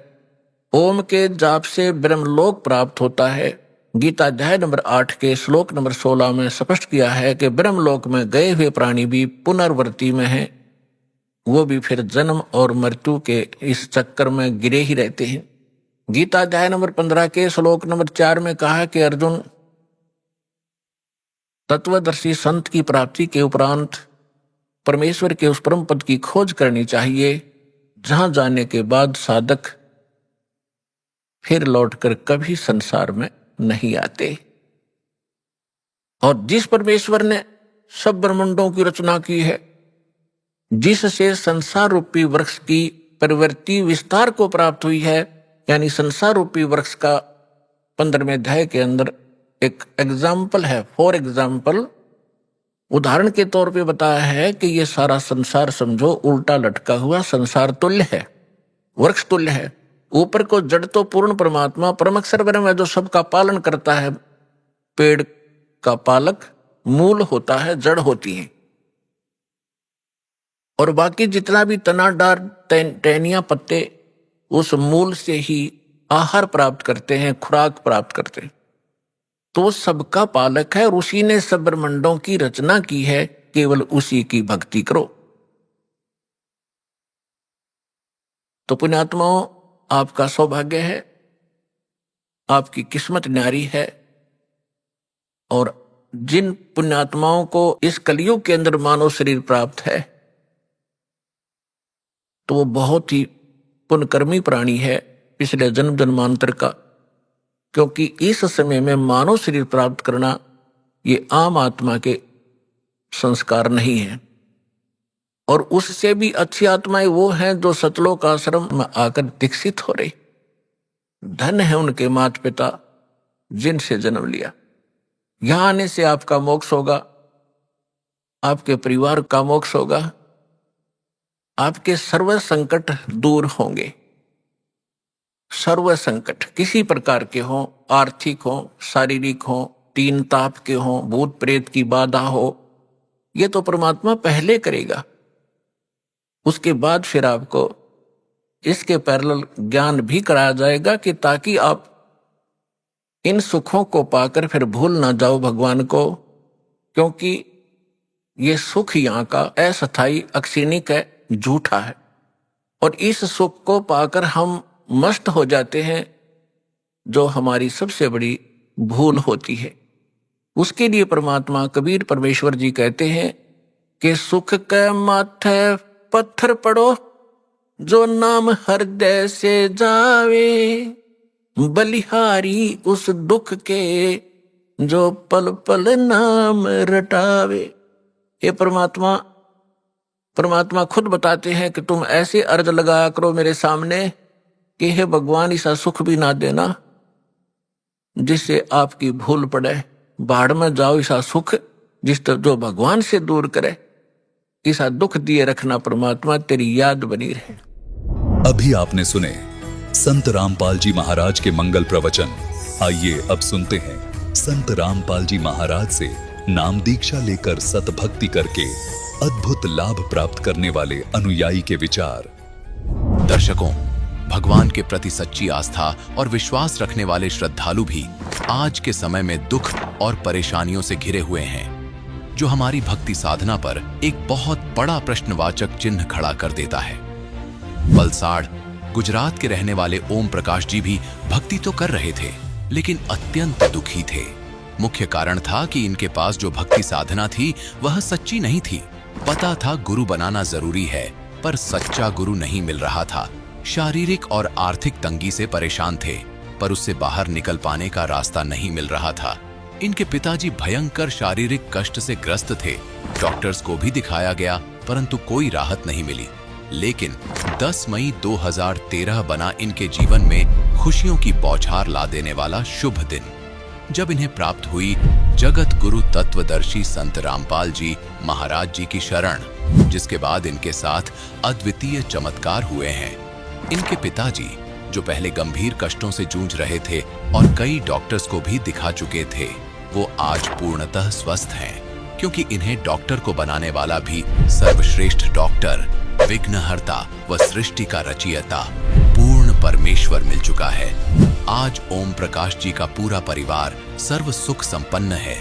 ओम के जाप से ब्रह्मलोक प्राप्त होता है। गीता अध्याय नंबर 8 के श्लोक नंबर 16 में स्पष्ट किया है कि ब्रह्मलोक में गए हुए प्राणी भी पुनर्वृत्ति में हैं, वो भी फिर जन्म और मृत्यु के इस चक्कर में गिरे ही रहते हैं। गीता अध्याय नंबर 15 के श्लोक नंबर 4 में कहा कि अर्जुन तत्वदर्शी संत की प्राप्ति के उपरांत परमेश्वर के उस परम पद की खोज करनी चाहिए, जहां जाने के बाद साधक फिर लौटकर कभी संसार में नहीं आते। और जिस परमेश्वर ने सब ब्रह्मांडों की रचना की है, जिससे संसार रूपी वृक्ष की प्रवृत्ति विस्तार को प्राप्त हुई है, यानी संसार रूपी वृक्ष का 15वें अध्याय के अंदर एक एग्जाम्पल है, फॉर एग्जाम्पल, उदाहरण के तौर पे बताया है कि ये सारा संसार समझो उल्टा लटका हुआ संसार तुल्य है, वृक्ष तुल्य है। ऊपर को जड़ तो पूर्ण परमात्मा परम अक्षर ब्रह्म है, जो सबका पालन करता है। पेड़ का पालक मूल होता है, जड़ होती है, और बाकी जितना भी तना डार टहनियां पत्ते उस मूल से ही आहार प्राप्त करते हैं, खुराक प्राप्त करते हैं। तो सबका पालक है, और उसी ने सब ब्रह्मांडों की रचना की है, केवल उसी की भक्ति करो। तो पुण्यात्माओं, आपका सौभाग्य है, आपकी किस्मत न्यारी है, और जिन पुण्यात्माओं को इस कलयुग के अंदर मानव शरीर प्राप्त है, तो वो बहुत ही पुण्यकर्मी प्राणी है पिछले जन्म जन्मांतर का, क्योंकि इस समय में मानव शरीर प्राप्त करना ये आम आत्मा के संस्कार नहीं है। और उससे भी अच्छी आत्माएं वो हैं जो सतलोक आश्रम में आकर दीक्षित हो रही। धन है उनके माता पिता जिनसे जन्म लिया। यहां आने से आपका मोक्ष होगा, आपके परिवार का मोक्ष होगा, आपके सर्व संकट दूर होंगे। सर्व संकट किसी प्रकार के हों, आर्थिक हों, शारीरिक हों, तीन ताप के हों, भूत प्रेत की बाधा हो, ये तो परमात्मा पहले करेगा। उसके बाद फिर आपको इसके पैरेलल ज्ञान भी कराया जाएगा कि ताकि आप इन सुखों को पाकर फिर भूल ना जाओ भगवान को, क्योंकि ये सुख यहाँ का अस्थायी अक्षणिक है, झूठा है। और इस सुख को पाकर हम मस्त हो जाते हैं, जो हमारी सबसे बड़ी भूल होती है। उसके लिए परमात्मा कबीर परमेश्वर जी कहते हैं कि सुख के माथे पत्थर पड़ो, जो नाम हृदय से जावे, बलिहारी उस दुख के जो पल पल नाम रटावे। ये परमात्मा खुद बताते हैं कि तुम ऐसे अर्ज लगाया करो मेरे सामने कि हे भगवान ऐसा सुख भी ना देना जिससे आपकी भूल पड़े, बाढ़ में जाओ ऐसा सुख जो भगवान से दूर करे, ऐसा दुख दिए रखना परमात्मा, तेरी याद बनी रहे। अभी आपने सुने संत रामपाल जी महाराज के मंगल प्रवचन। आइए अब सुनते हैं संत रामपाल जी महाराज से नाम दीक्षा लेकर सतभक्ति करके अद्भुत लाभ प्राप्त करने वाले अनुयायी के विचार। दर्शकों, भगवान के प्रति सच्ची आस्था और विश्वास रखने वाले श्रद्धालु भी आज के समय में दुख और परेशानियों से घिरे हुए हैं, जो हमारी भक्ति साधना पर एक बहुत बड़ा प्रश्नवाचक चिन्ह खड़ा कर देता है। वलसाड़, गुजरात के रहने वाले ओम प्रकाश जी भी भक्ति तो कर रहे थे, लेकिन अत्यंत दुखी थे। मुख्य कारण था कि इनके पास जो भक्ति साधना थी वह सच्ची नहीं थी। पता था गुरु बनाना जरूरी है, पर सच्चा गुरु नहीं मिल रहा था। शारीरिक और आर्थिक तंगी से परेशान थे, पर उससे बाहर निकल पाने का रास्ता नहीं मिल रहा था। इनके पिताजी भयंकर शारीरिक कष्ट से ग्रस्त थे। डॉक्टर्स को भी दिखाया गया, परंतु कोई राहत नहीं मिली। लेकिन 10 मई 2013 बना इनके जीवन में खुशियों की बौछार ला देने वाला शुभ दिन, जब इन्हें प्राप्त हुई जगत गुरु तत्वदर्शी संत रामपाल जी महाराज जी की शरण, जिसके बाद इनके साथ अद्वितीय चमत्कार हुए हैं। इनके पिताजी, जो पहले गंभीर कष्टों से जूझ रहे थे और कई डॉक्टर्स को भी दिखा चुके थे, वो आज पूर्णतः स्वस्थ हैं, क्योंकि इन्हें डॉक्टर को बनाने वाला भी सर्वश्रेष्ठ डॉक्टर, विघ्नहर्ता व सृष्टि का रचयिता पूर्ण परमेश्वर मिल चुका है। आज ओम प्रकाश जी का पूरा परिवार सर्व सुख संपन्न है।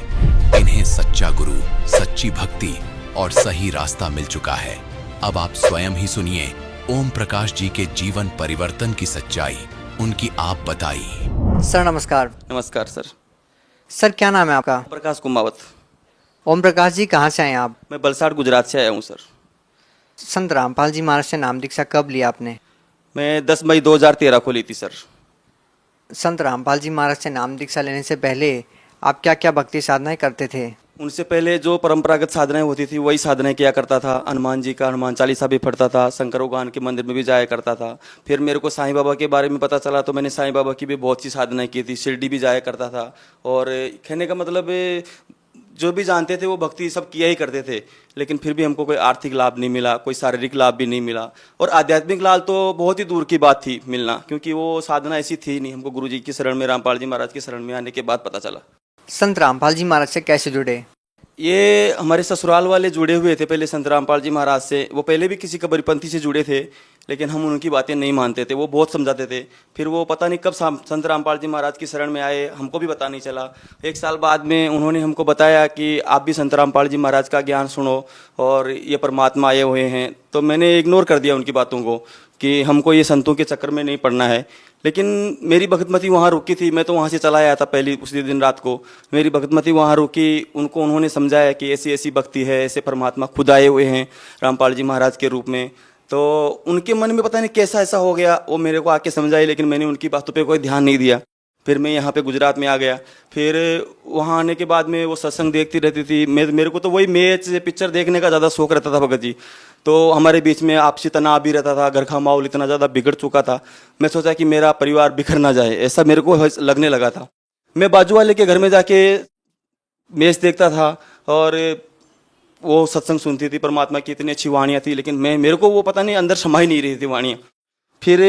इन्हें सच्चा गुरु, सच्ची भक्ति और सही रास्ता मिल चुका है। अब आप स्वयं ही सुनिए ओम प्रकाश जी के जीवन परिवर्तन की सच्चाई, उनकी आप बताइए। सर नमस्कार। नमस्कार सर। सर क्या नाम है आपका? प्रकाश कुमावत। ओम प्रकाश जी कहाँ से आए आप? मैं वलसाड़ गुजरात से आया हूँ सर। संत रामपाल जी महाराज से नाम दीक्षा कब लिया आपने? मैं 10 मई 2013 को ली थी सर। संत रामपाल जी महाराज से नाम दीक्षा लेने से पहले आप क्या क्या भक्ति साधनाएं करते थे? उनसे पहले जो परंपरागत साधनाएं होती थी वही साधनाएं किया करता था। हनुमान जी का हनुमान चालीसा भी पढ़ता था, शंकर भगवान के मंदिर में भी जाया करता था। फिर मेरे को साईं बाबा के बारे में पता चला तो मैंने साईं बाबा की भी बहुत सी साधनाएं की थी। शिरडी भी जाया करता था। और कहने का मतलब जो भी जानते थे वो भक्ति सब किया ही करते थे, लेकिन फिर भी हमको कोई आर्थिक लाभ नहीं मिला, कोई शारीरिक लाभ भी नहीं मिला, और आध्यात्मिक लाभ तो बहुत ही दूर की बात थी मिलना, क्योंकि वो साधना ऐसी थी नहीं। हमको गुरु जी की शरण में, रामपाल जी महाराज की शरण में आने के बाद पता चला। संत रामपाल जी महाराज से कैसे जुड़े? ये हमारे ससुराल वाले जुड़े हुए थे पहले संत रामपाल जी महाराज से। वो पहले भी किसी कबीरपंथी से जुड़े थे, लेकिन हम उनकी बातें नहीं मानते थे। वो बहुत समझाते थे। फिर वो पता नहीं कब संत रामपाल जी महाराज की शरण में आए, हमको भी पता नहीं चला। 1 साल बाद में उन्होंने हमको बताया कि आप भी संत रामपाल जी महाराज का ज्ञान सुनो और ये परमात्मा आए हुए हैं। तो मैंने इग्नोर कर दिया उनकी बातों को कि हमको ये संतों के चक्कर में नहीं पड़ना है। लेकिन मेरी भगतमती वहाँ रुकी थी। मैं तो वहाँ से चला आया था पहली उसी दिन रात को। मेरी भगतमती वहाँ रुकी। उनको उन्होंने समझाया कि ऐसी ऐसी भक्ति है, ऐसे परमात्मा खुद आए हुए हैं रामपाल जी महाराज के रूप में। तो उनके मन में पता नहीं कैसा ऐसा हो गया, वो मेरे को आके समझाई, लेकिन मैंने उनकी बातों पे कोई ध्यान नहीं दिया। फिर मैं यहाँ पे गुजरात में आ गया। फिर वहाँ आने के बाद में वो सत्संग देखती रहती थी। मेरे को तो वही मैच पिक्चर देखने का ज़्यादा शौक रहता था भगत जी। तो हमारे बीच में आपसी तनाव भी रहता था, घर का माहौल इतना ज़्यादा बिगड़ चुका था। मैं सोचा कि मेरा परिवार बिखर ना जाए, ऐसा मेरे को लगने लगा था। मैं बाजू वाले के घर में जाके मैच देखता था और वो सत्संग सुनती थी, परमात्मा की इतनी अच्छी वाणियाँ थी, लेकिन मेरे को वो पता नहीं अंदर समा ही नहीं रही थी वाणियाँ। फिर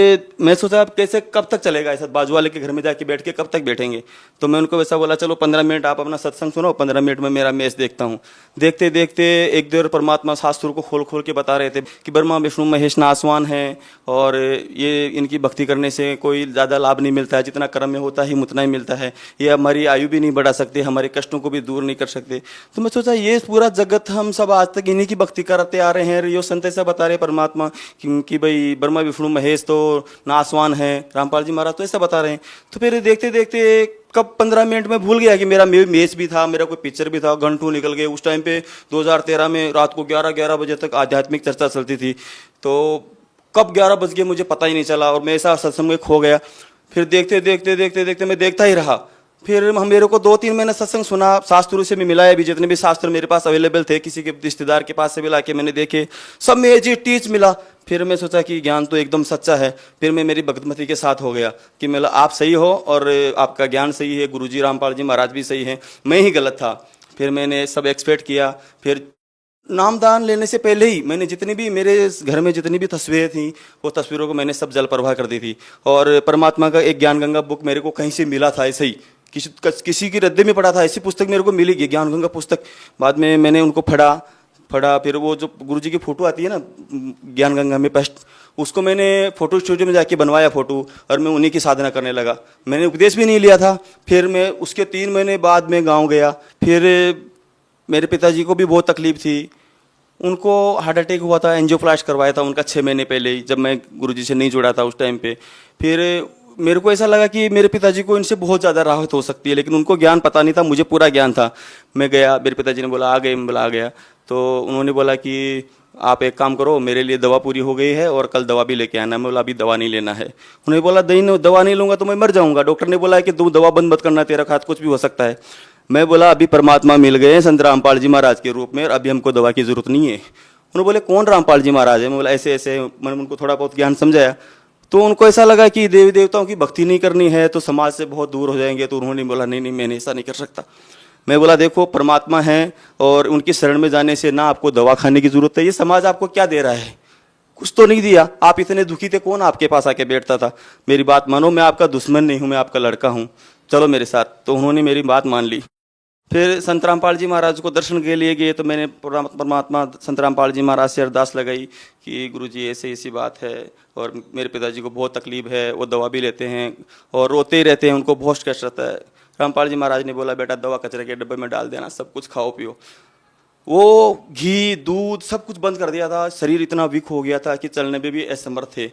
मैं सोचा अब कैसे कब तक चलेगा ऐसा, बाजू वाले के घर में जाके बैठ के कब तक बैठेंगे। तो मैं उनको वैसा बोला, चलो 15 मिनट आप अपना सत्संग सुनो, 15 मिनट में मेरा मैच देखता हूँ। देखते देखते एक देर परमात्मा शास्त्रों को खोल खोल के बता रहे थे कि ब्रह्मा विष्णु महेश नासवान हैं और ये इनकी भक्ति करने से कोई ज़्यादा लाभ नहीं मिलता है, जितना कर्म में होता है उतना ही मिलता है। ये हमारी आयु भी नहीं बढ़ा सकते, हमारे कष्टों को भी दूर नहीं कर सकते। तो मैं सोचा ये पूरा जगत हम सब आज तक इन्हीं की भक्ति करते आ रहे हैं, यो संत ऐसा बता रहे परमात्मा कि भाई ब्रह्मा विष्णु महेश तो नासवान है, रामपाल जी महाराज तो ऐसा बता रहे हैं। तो फिर देखते देखते कब 15 मिनट में भूल गया कि मेरा मैच भी था, मेरा कोई पिक्चर भी था, घंटों निकल गए। उस टाइम पे 2013 में रात को 11 बजे तक आध्यात्मिक चर्चा चलती थी, तो कब 11 बज गए मुझे पता ही नहीं चला और मैं ऐसा सत्संग में खो गया। फिर देखते देखते देखते देखते मैं देखता ही रहा। फिर हम मेरे को 2-3 महीने सत्संग सुना, शास्त्रों से भी मिलाया भी, जितने भी शास्त्र मेरे पास अवेलेबल थे, किसी के रिश्तेदार के पास से भी लाके मैंने देखे, सब में एज टीच मिला। फिर मैं सोचा कि ज्ञान तो एकदम सच्चा है। फिर मैं मेरी भक्तमती के साथ हो गया कि मतलब आप सही हो और आपका ज्ञान सही है, गुरुजी रामपाल जी महाराज भी सही हैं, मैं ही गलत था। फिर मैंने सब एक्सपेक्ट किया। फिर नामदान लेने से पहले ही मैंने जितनी भी मेरे घर में जितनी भी तस्वीरें थी वो तस्वीरों को मैंने सब जल प्रवाह कर दी थी। और परमात्मा का एक ज्ञान गंगा बुक मेरे को कहीं से मिला था, ऐसे ही किसी की रद्दी में पढ़ा था, ऐसी पुस्तक मेरे को मिली गई ज्ञान गंगा पुस्तक। बाद में मैंने उनको पढ़ा। फिर वो जो गुरुजी की फोटो आती है ना ज्ञान गंगा में पेस्ट, उसको मैंने फोटो स्टूडियो में जाके बनवाया फोटो और मैं उन्हीं की साधना करने लगा। मैंने उपदेश भी नहीं लिया था। फिर मैं उसके 3 महीने बाद में गाँव गया। फिर मेरे पिताजी को भी बहुत तकलीफ थी, उनको हार्ट अटैक हुआ था, एंजियोप्लास्ट करवाया था उनका 6 महीने पहले ही, जब मैं गुरुजी से नहीं जुड़ा था उस टाइम पे। फिर मेरे को ऐसा लगा कि मेरे पिताजी को इनसे बहुत ज़्यादा राहत हो सकती है, लेकिन उनको ज्ञान पता नहीं था, मुझे पूरा ज्ञान था। मैं गया, मेरे पिताजी ने बोला आ गए, मैं बोला आ गया। तो उन्होंने बोला कि आप एक काम करो, मेरे लिए दवा पूरी हो गई है और कल दवा भी लेके आना। मैं बोला अभी दवा नहीं लेना है। उन्होंने बोला दवा नहीं लूँगा तो मैं मर जाऊँगा, डॉक्टर ने बोला है कि तुम दवा बंद मत करना, तेरा खात कुछ भी हो सकता है। मैं बोला अभी परमात्मा मिल गए संत रामपाल जी महाराज के रूप में और अभी हमको दवा की जरूरत नहीं है। उन्होंने बोले कौन रामपाल जी महाराज है? मैं बोला ऐसे ऐसे। मैंने उनको थोड़ा बहुत ज्ञान समझाया। तो उनको ऐसा लगा कि देवी देवताओं की भक्ति नहीं करनी है तो समाज से बहुत दूर हो जाएंगे। तो उन्होंने बोला नहीं मैंने ऐसा नहीं कर सकता। मैं बोला देखो परमात्मा है और उनकी शरण में जाने से ना आपको दवा खाने की जरूरत है, ये समाज आपको क्या दे रहा है? कुछ तो नहीं दिया। आप इतने दुखी थे, कौन आपके पास आके बैठता था? मेरी बात मानो, मैं आपका दुश्मन नहीं हूँ, मैं आपका लड़का हूँ, चलो मेरे साथ। तो उन्होंने मेरी बात मान ली। फिर संत रामपाल जी महाराज को दर्शन के लिए गए तो मैंने परमात्मा संत रामपाल जी महाराज से अरदास लगाई कि गुरुजी ऐसे ऐसी बात है और मेरे पिताजी को बहुत तकलीफ है, वो दवा भी लेते हैं और रोते ही रहते हैं, उनको बहुत कष्ट रहता है। रामपाल जी महाराज ने बोला बेटा दवा कचरे के डब्बे में डाल देना, सब कुछ खाओ पियो। वो घी दूध सब कुछ बंद कर दिया था, शरीर इतना वीक हो गया था कि चलने में भी असमर्थ थे।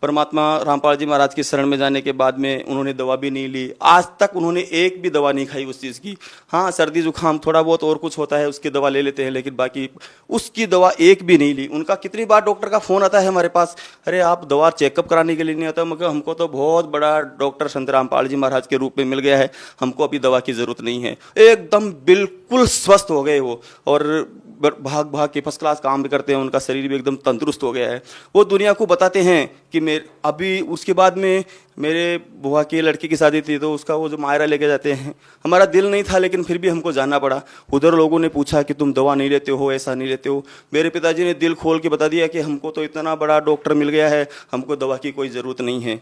परमात्मा रामपाल जी महाराज की शरण में जाने के बाद में उन्होंने दवा भी नहीं ली। आज तक उन्होंने एक भी दवा नहीं खाई उस चीज़ की। हाँ सर्दी जुकाम थोड़ा बहुत और कुछ होता है उसकी दवा ले लेते हैं, लेकिन बाकी उसकी दवा एक भी नहीं ली। उनका कितनी बार डॉक्टर का फ़ोन आता है हमारे पास, अरे आप दवा चेकअप कराने के लिए नहीं आता? मगर हमको तो बहुत बड़ा डॉक्टर संत रामपाल जी महाराज के रूप में मिल गया है, हमको अभी दवा की ज़रूरत नहीं है। एकदम बिल्कुल स्वस्थ हो गए वो और भाग भाग के फर्स्ट क्लास काम भी करते हैं, उनका शरीर भी एकदम तंदुरुस्त हो गया है। वो दुनिया को बताते हैं कि अभी उसके बाद में मेरे बुआ की लड़की की शादी थी तो उसका वो जो मायरा लेके जाते हैं, हमारा दिल नहीं था लेकिन फिर भी हमको जाना पड़ा। उधर लोगों ने पूछा कि तुम दवा नहीं लेते हो, ऐसा नहीं लेते हो। मेरे पिताजी ने दिल खोल के बता दिया कि हमको तो इतना बड़ा डॉक्टर मिल गया है, हमको दवा की कोई ज़रूरत नहीं है।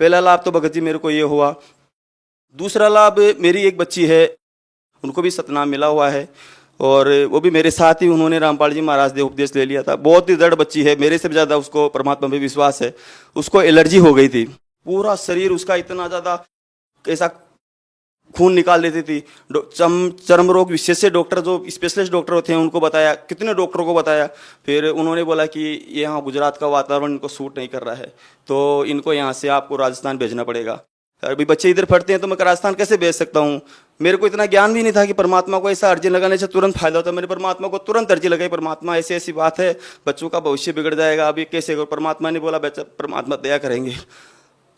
पहला लाभ तो भगत जी मेरे को ये हुआ। दूसरा लाभ, मेरी एक बच्ची है, उनको भी सतनाम मिला हुआ है और वो भी मेरे साथ ही उन्होंने रामपाल जी महाराज से उपदेश ले लिया था। बहुत ही दृढ़ बच्ची है, मेरे से ज़्यादा उसको परमात्मा में विश्वास है। उसको एलर्जी हो गई थी, पूरा शरीर उसका इतना ज़्यादा ऐसा खून निकाल देती थी। चर्म रोग विशेषज्ञ डॉक्टर जो स्पेशलिस्ट डॉक्टर होते हैं उनको बताया, कितने डॉक्टरों को बताया। फिर उन्होंने बोला कि ये यहाँ गुजरात का वातावरण इनको सूट नहीं कर रहा है तो इनको यहाँ से आपको राजस्थान भेजना पड़ेगा। अभी बच्चे इधर पढ़ते हैं तो मैं राजस्थान कैसे भेज सकता हूँ? मेरे को इतना ज्ञान भी नहीं था कि परमात्मा को ऐसा अर्जी लगाने से तुरंत फायदा होता है। मैंने परमात्मा को तुरंत अर्जी लगाई, परमात्मा ऐसी ऐसी बात है, बच्चों का भविष्य बिगड़ जाएगा, अभी कैसे करो? परमात्मा ने बोला बच्चा परमात्मा दया करेंगे।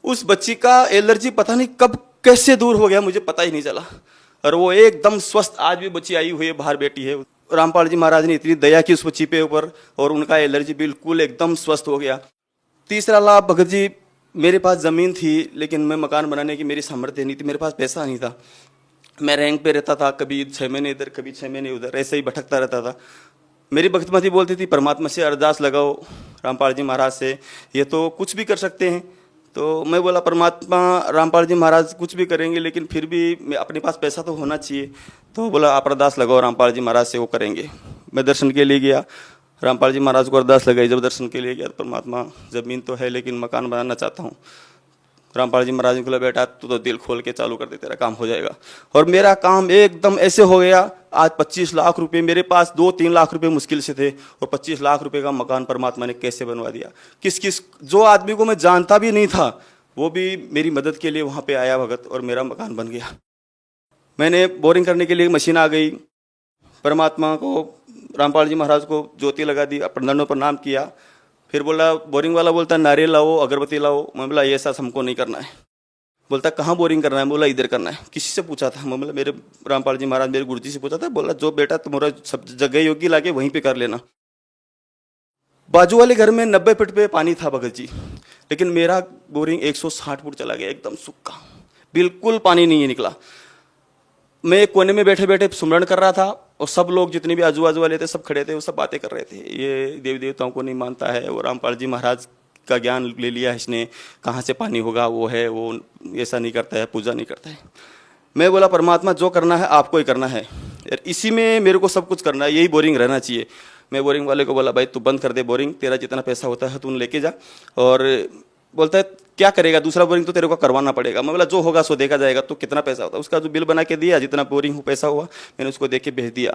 उस बच्ची का एलर्जी पता नहीं कब कैसे दूर हो गया, मुझे पता ही नहीं चला और वो एकदम स्वस्थ आज भी बच्ची आई हुई है, बाहर बैठी है। रामपाल जी महाराज ने इतनी दया की उस बच्ची पे ऊपर, और उनका एलर्जी बिल्कुल एकदम स्वस्थ हो गया। तीसरा लाभ भगत जी, मेरे पास ज़मीन थी लेकिन मैं मकान बनाने की मेरी सामर्थ्य नहीं थी, मेरे पास पैसा नहीं था। मैं रैंक पे रहता था, कभी 6 महीने इधर कभी 6 महीने उधर, ऐसे ही भटकता रहता था। मेरी भक्तमती बोलती थी परमात्मा से अरदास लगाओ, रामपाल जी महाराज से, ये तो कुछ भी कर सकते हैं। तो मैं बोला परमात्मा रामपाल जी महाराज कुछ भी करेंगे लेकिन फिर भी अपने पास पैसा तो होना चाहिए। तो बोला आप अरदास लगाओ रामपाल जी महाराज से, वो करेंगे। मैं दर्शन के लिए गया, रामपाल जी महाराज को अरदास लगाई। जब दर्शन के लिए गया तो परमात्मा ज़मीन तो है लेकिन मकान बनाना चाहता हूँ। रामपाल जी महाराज ने बोला बेटा तू तो दिल खोल के चालू कर दे, तेरा काम हो जाएगा। और मेरा काम एकदम ऐसे हो गया। आज 25 लाख रुपए मेरे पास, 2-3 लाख रुपए मुश्किल से थे, और 25 लाख रुपए का मकान परमात्मा ने कैसे बनवा दिया। किस जो आदमी को मैं जानता भी नहीं था वो भी मेरी मदद के लिए वहाँ पे आया भगत, और मेरा मकान बन गया। मैंने बोरिंग करने के लिए मशीन आ गई। परमात्मा को, रामपाल जी महाराज को ज्योति लगा दी, प्रणाम प्रणाम किया। फिर बोला, बोरिंग वाला बोलता नारियल लाओ, अगरबत्ती लाओ। मैं बोला ये ऐसा हमको नहीं करना है। बोलता कहाँ बोरिंग करना है? बोला इधर करना है। किसी से पूछा था? मैं बोला मेरे रामपाल जी महाराज मेरे गुरुजी से पूछा था। बोला जो बेटा तुम्हारा सब जगह योगी लाके वहीं पे कर लेना। बाजू वाले घर में 90 फुट पे पानी था भगत जी, लेकिन मेरा बोरिंग 160 फुट चला गया, एकदम सूखा, बिल्कुल पानी नहीं निकला। मैं एक कोने में बैठे बैठे सुमरण कर रहा था, और सब लोग जितने भी आजू बाजू वाले थे सब खड़े थे, वो सब बातें कर रहे थे। ये देवी देवताओं को नहीं मानता है, वो रामपाल जी महाराज का ज्ञान ले लिया है इसने, कहाँ से पानी होगा, वो है, वो ऐसा नहीं करता है, पूजा नहीं करता है। मैं बोला परमात्मा जो करना है आपको ही करना है, इसी में मेरे को सब कुछ करना है, यही बोरिंग रहना चाहिए। मैं बोरिंग वाले को बोला भाई तू बंद कर दे बोरिंग, तेरा जितना पैसा होता है तू लेके जा। और बोलता है क्या करेगा, दूसरा बोरिंग तो तेरे को करवाना पड़ेगा। मैं बोला जो होगा सो देखा जाएगा, तो कितना पैसा होता है। उसका जो बिल बना के दिया, जितना बोरिंग पैसा हुआ मैंने उसको देख के भेज दिया।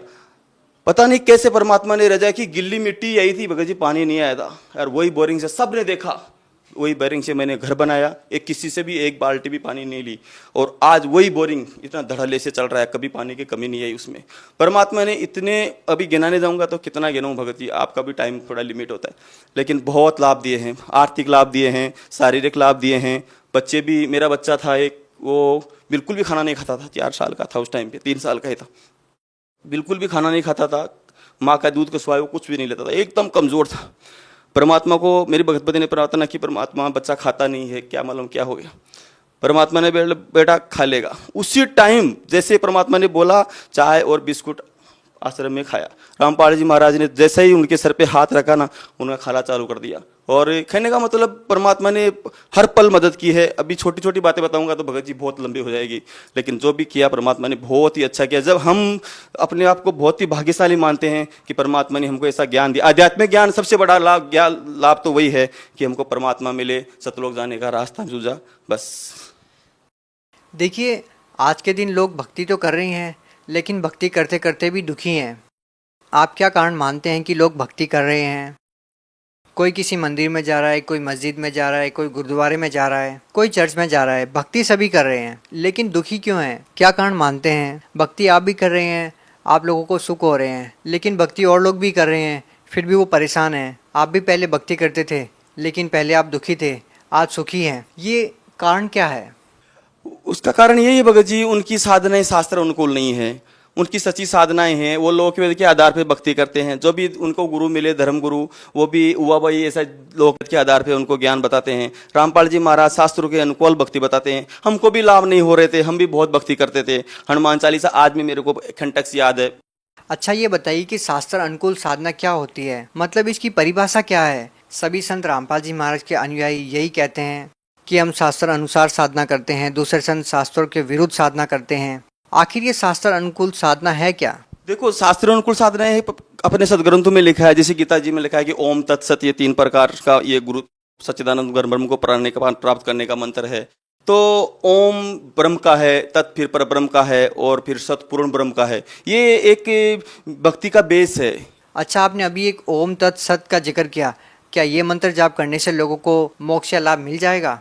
पता नहीं कैसे परमात्मा ने रजा की गिल्ली मिट्टी आई थी भगत जी, पानी नहीं आया था। और वही बोरिंग से सब ने देखा, वही बोरिंग से मैंने घर बनाया, एक किसी से भी एक बाल्टी भी पानी नहीं ली, और आज वही बोरिंग इतना धड़ल्ले से चल रहा है, कभी पानी की कमी नहीं आई उसमें। परमात्मा ने इतने, अभी गिनाने जाऊंगा तो कितना गिनाऊं भगत जी, आपका भी टाइम थोड़ा लिमिट होता है, लेकिन बहुत लाभ दिए हैं, आर्थिक लाभ दिए हैं, शारीरिक लाभ दिए हैं। बच्चे भी, मेरा बच्चा था एक, वो बिल्कुल भी खाना नहीं खाता था, 4 साल का था उस टाइम पे, 3 साल का ही था, बिल्कुल भी खाना नहीं खाता था, माँ का दूध का स्वाद वो कुछ भी नहीं लेता था, एकदम कमज़ोर था। परमात्मा को मेरी भगतपति ने प्रार्थना की, परमात्मा बच्चा खाता नहीं है, क्या मालूम क्या हो गया। परमात्मा ने बेटा खा लेगा। उसी टाइम जैसे परमात्मा ने बोला, चाय और बिस्कुट आश्रम में खाया। रामपाल जी महाराज ने जैसे ही उनके सर पे हाथ रखा ना, उनका खाना चालू कर दिया। और कहने का मतलब परमात्मा ने हर पल मदद की है। अभी छोटी छोटी बातें बताऊंगा तो भगत जी बहुत लंबी हो जाएगी, लेकिन जो भी किया परमात्मा ने बहुत ही अच्छा किया। जब हम अपने आप को बहुत ही भाग्यशाली मानते हैं कि परमात्मा ने हमको ऐसा ज्ञान दिया, आध्यात्मिक ज्ञान सबसे बड़ा लाभ तो वही है कि हमको परमात्मा मिले, सतलोक जाने का रास्ता सूझा, बस। देखिए आज के दिन लोग भक्ति तो कर रहे हैं, लेकिन भक्ति करते करते भी दुखी हैं। आप क्या कारण मानते हैं कि लोग भक्ति कर रहे हैं? कोई किसी मंदिर में जा रहा है, कोई मस्जिद में जा रहा है, कोई गुरुद्वारे में जा रहा है, कोई चर्च में जा रहा है, भक्ति सभी कर रहे हैं, लेकिन दुखी क्यों हैं? क्या कारण मानते हैं? भक्ति आप भी कर रहे हैं, आप लोगों को सुख हो रहे हैं, लेकिन भक्ति और लोग भी कर रहे हैं, फिर भी वो परेशान हैं। आप भी पहले भक्ति करते थे, लेकिन पहले आप दुखी थे, आज सुखी हैं, ये कारण क्या है? उसका कारण यही है भगत जी, उनकी साधनाएं शास्त्र अनुकूल नहीं है। उनकी सच्ची साधनाएं हैं, वो लोक के आधार पे भक्ति करते हैं। जो भी उनको गुरु मिले, धर्म गुरु, वो भी हुआ भाई ऐसा लोक के आधार पे उनको ज्ञान बताते हैं। रामपाल जी महाराज शास्त्रों के अनुकूल भक्ति बताते हैं। हमको भी लाभ नहीं हो रहे थे, हम भी बहुत भक्ति करते थे। हनुमान चालीसा आज भी मेरे को खंटक से याद है। अच्छा ये बताइए कि शास्त्र अनुकूल साधना क्या होती है, मतलब इसकी परिभाषा क्या है? सभी संत रामपाल जी महाराज के अनुयायी यही कहते हैं कि हम शास्त्र अनुसार साधना करते हैं, दूसरे संत शास्त्रों के विरुद्ध साधना करते हैं। आखिर ये शास्त्र अनुकूल साधना है क्या? देखो शास्त्र अनुकूल साधना है, अपने सदग्रंथों में लिखा है, जैसे गीता जी में लिखा है कि ओम तत्सत, ये 3 प्रकार का ये गुरु सच्चिदानंद ब्रह्म को प्राप्त करने का मंत्र है। तो ओम ब्रह्म का है, तत् फिर पर ब्रह्म का है, और फिर सत पूर्ण ब्रह्म का है। ये एक भक्ति का बेस है। अच्छा आपने अभी एक ओम तत् सत का जिक्र किया, क्या ये मंत्र जाप करने से लोगों को मोक्ष या लाभ मिल जाएगा?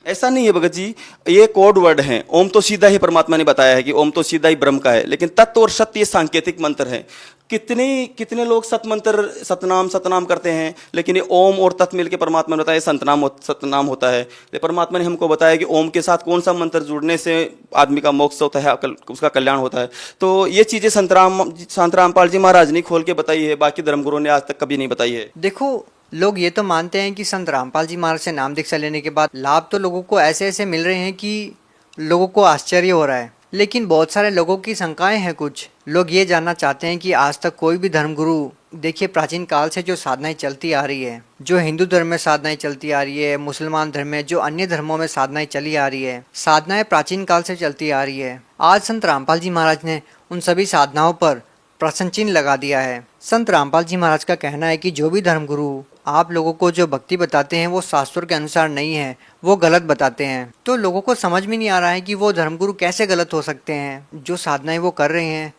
ऐसा नहीं है भगत जी, ये कोड वर्ड हैं। ओम तो सीधा ही परमात्मा ने बताया है कि ओम तो सीधा ही ब्रह्म का है, लेकिन तत्व और सत्य ये सांकेतिक मंत्र है। कितने लोग सत मंत्र सतनाम करते हैं, लेकिन ये ओम और तत् मिलकर परमात्मा ने बताया सतनाम होता है। लेकिन परमात्मा ने हमको बताया कि ओम के साथ कौन सा मंत्र जुड़ने से आदमी का मोक्ष होता है, उसका कल्याण होता है। तो ये चीजें संत रामपाल जी महाराज ने खोल के बताई है, बाकी धर्मगुरुओं ने आज तक कभी नहीं बताई है। देखो, लोग ये तो मानते हैं कि संत रामपाल जी महाराज से नाम दीक्षा लेने के बाद लाभ तो लोगों को ऐसे ऐसे मिल रहे हैं कि लोगों को आश्चर्य हो रहा है, लेकिन बहुत सारे लोगों की शंकाएं हैं। कुछ लोग ये जानना चाहते हैं कि आज तक कोई भी धर्मगुरु, देखिए प्राचीन काल से जो साधनाएं चलती आ रही है, जो हिंदू धर्म में साधनाएं चलती आ रही है, मुसलमान धर्म में, जो अन्य धर्मों में साधनाएं चली आ रही है, साधनाएं प्राचीन काल से चलती आ रही है। आज संत रामपाल जी महाराज ने उन सभी साधनाओं पर प्रश्न चिन्ह लगा दिया है। संत रामपाल जी महाराज का कहना है कि जो भी धर्मगुरु आप लोगों को जो भक्ति बताते हैं वो शास्त्रों के अनुसार नहीं है, वो गलत बताते हैं। तो लोगों को समझ में नहीं आ रहा है कि वो धर्मगुरु कैसे गलत हो सकते हैं। जो साधनाएं वो कर रहे हैं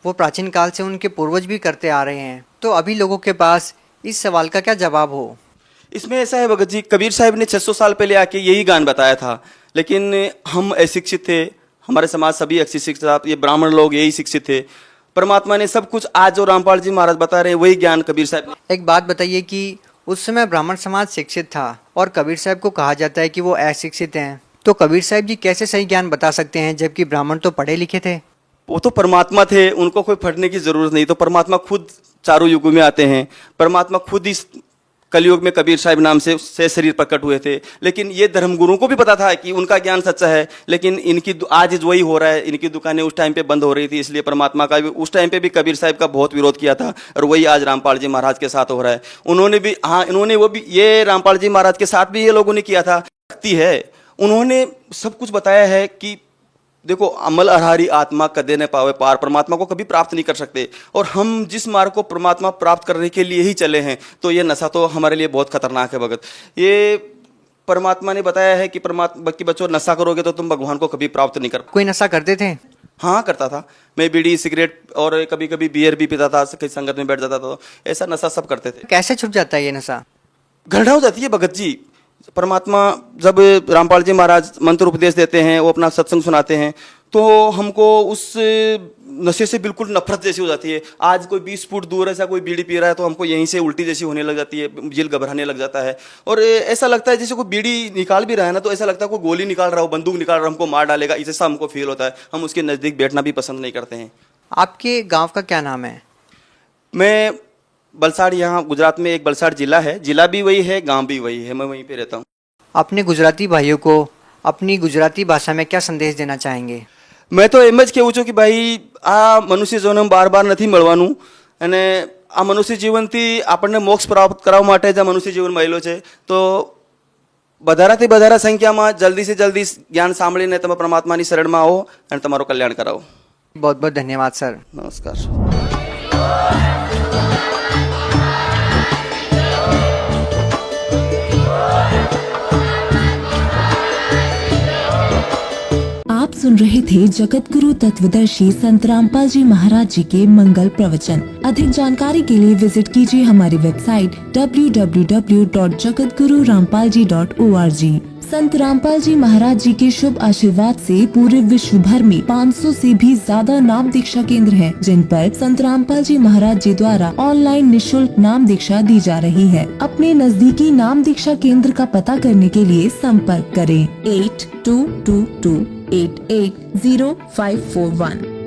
वो प्राचीन काल से उनके पूर्वज भी करते आ रहे हैं। तो अभी लोगों के पास इस सवाल का क्या जवाब हो? इसमें ऐसा है भगत जी, कबीर साहब ने 600 साल पहले आके यही गान बताया था, लेकिन हम अशिक्षित थे, हमारे समाज सभी अशिक्षित था, ये ब्राह्मण लोग यही शिक्षित थे। परमात्मा ने सब कुछ आज जो रामपाल जी महाराज बता रहे हैं वही ज्ञान कबीर साहब। एक बात बताइए कि उस समय ब्राह्मण समाज शिक्षित था और कबीर साहब को कहा जाता है कि वो अशिक्षित हैं, तो कबीर साहब जी कैसे सही ज्ञान बता सकते हैं जबकि ब्राह्मण तो पढ़े लिखे थे? वो तो परमात्मा थे, उनको कोई पढ़ने की जरूरत नहीं। तो परमात्मा खुद चारों युगों में आते हैं, परमात्मा खुद इस कलयुग में कबीर साहब नाम से शरीर प्रकट हुए थे। लेकिन ये धर्मगुरुओं को भी पता था कि उनका ज्ञान सच्चा है, लेकिन इनकी आज वही हो रहा है। इनकी दुकानें उस टाइम पे बंद हो रही थी, इसलिए परमात्मा का भी उस टाइम पे भी कबीर साहब का बहुत विरोध किया था, और वही आज रामपाल जी महाराज के साथ हो रहा है। इन्होंने वो भी ये रामपाल जी महाराज के साथ भी ये लोगों ने किया था। शक्ति है, उन्होंने सब कुछ बताया है कि देखो, अमल अरहारी आत्मा कदे न पावे पार, परमात्मा को कभी प्राप्त नहीं कर सकते। और हम जिस मार्ग को परमात्मा प्राप्त करने के लिए ही चले हैं, तो ये नशा तो हमारे लिए बहुत खतरनाक है भगत। ये परमात्मा ने बताया है कि बाकी बच्चों नशा करोगे तो तुम भगवान को कभी प्राप्त नहीं कर। कोई नशा करते थे? हाँ, करता था। मैं बीड़ी सिगरेट और कभी कभी बियर भी पीता था, संगत में बैठ जाता था, तो ऐसा नशा सब करते थे। कैसे छूट जाता है ये नशा? घृणा हो जाती है भगत जी। परमात्मा जब रामपाल जी महाराज मंत्र उपदेश देते हैं, वो अपना सत्संग सुनाते हैं, तो हमको उस नशे से बिल्कुल नफरत जैसी हो जाती है। आज कोई 20 फुट दूर ऐसा कोई बीड़ी पी रहा है तो हमको यहीं से उल्टी जैसी होने लग जाती है, दिल घबराने लग जाता है, और ऐसा लगता है जैसे कोई बीड़ी निकाल भी रहा है ना, तो ऐसा लगता है कोई गोली निकाल रहा हो, बंदूक निकाल रहा हो, हमको मार डालेगा, ऐसा हमको फील होता है। हम उसके नज़दीक बैठना भी पसंद नहीं करते हैं। आपके गाँव का क्या नाम है? मैं बलसाड़, यहाँ गुजरात में एक बलसाड़ जिला है, जिला भी वही है, गाँव भी वही है, मैं वहीं पर रहता हूँ। अपने गुजराती भाइयों को अपनी गुजराती भाषा में क्या संदेश देना चाहेंगे? मैं तो एम ज कहूँ છું કે ભાઈ આ મનુષ્ય જીવન બાર બાર નથી મળવાનું, અને આ મનુષ્ય જીવનથી આપણને મોક્ષ પ્રાપ્ત કરવા માટે જ આ મનુષ્ય જીવન મળેલો છે, તો વધારાથી વધારા સંખ્યામાં જલ્દી से જલ્દી જ્ઞાન સાંભળીને તમે પરમાત્માની શરણમાં આવો અને તમારું કલ્યાણ કરાવો। बहुत बहुत धन्यवाद सर। नमस्कार। आप सुन रहे थे जगत गुरु तत्वदर्शी संत रामपाल जी महाराज जी के मंगल प्रवचन। अधिक जानकारी के लिए विजिट कीजिए हमारी वेबसाइट www.jagatgururampalji.org। संत रामपाल जी महाराज जी के शुभ आशीर्वाद से पूरे विश्व भर में 500 से भी ज्यादा नाम दीक्षा केंद्र हैं, जिन पर संत रामपाल जी महाराज जी द्वारा ऑनलाइन निशुल्क नाम दीक्षा दी जा रही है। अपने नजदीकी नाम दीक्षा केंद्र का पता करने के लिए संपर्क करें 8222880541।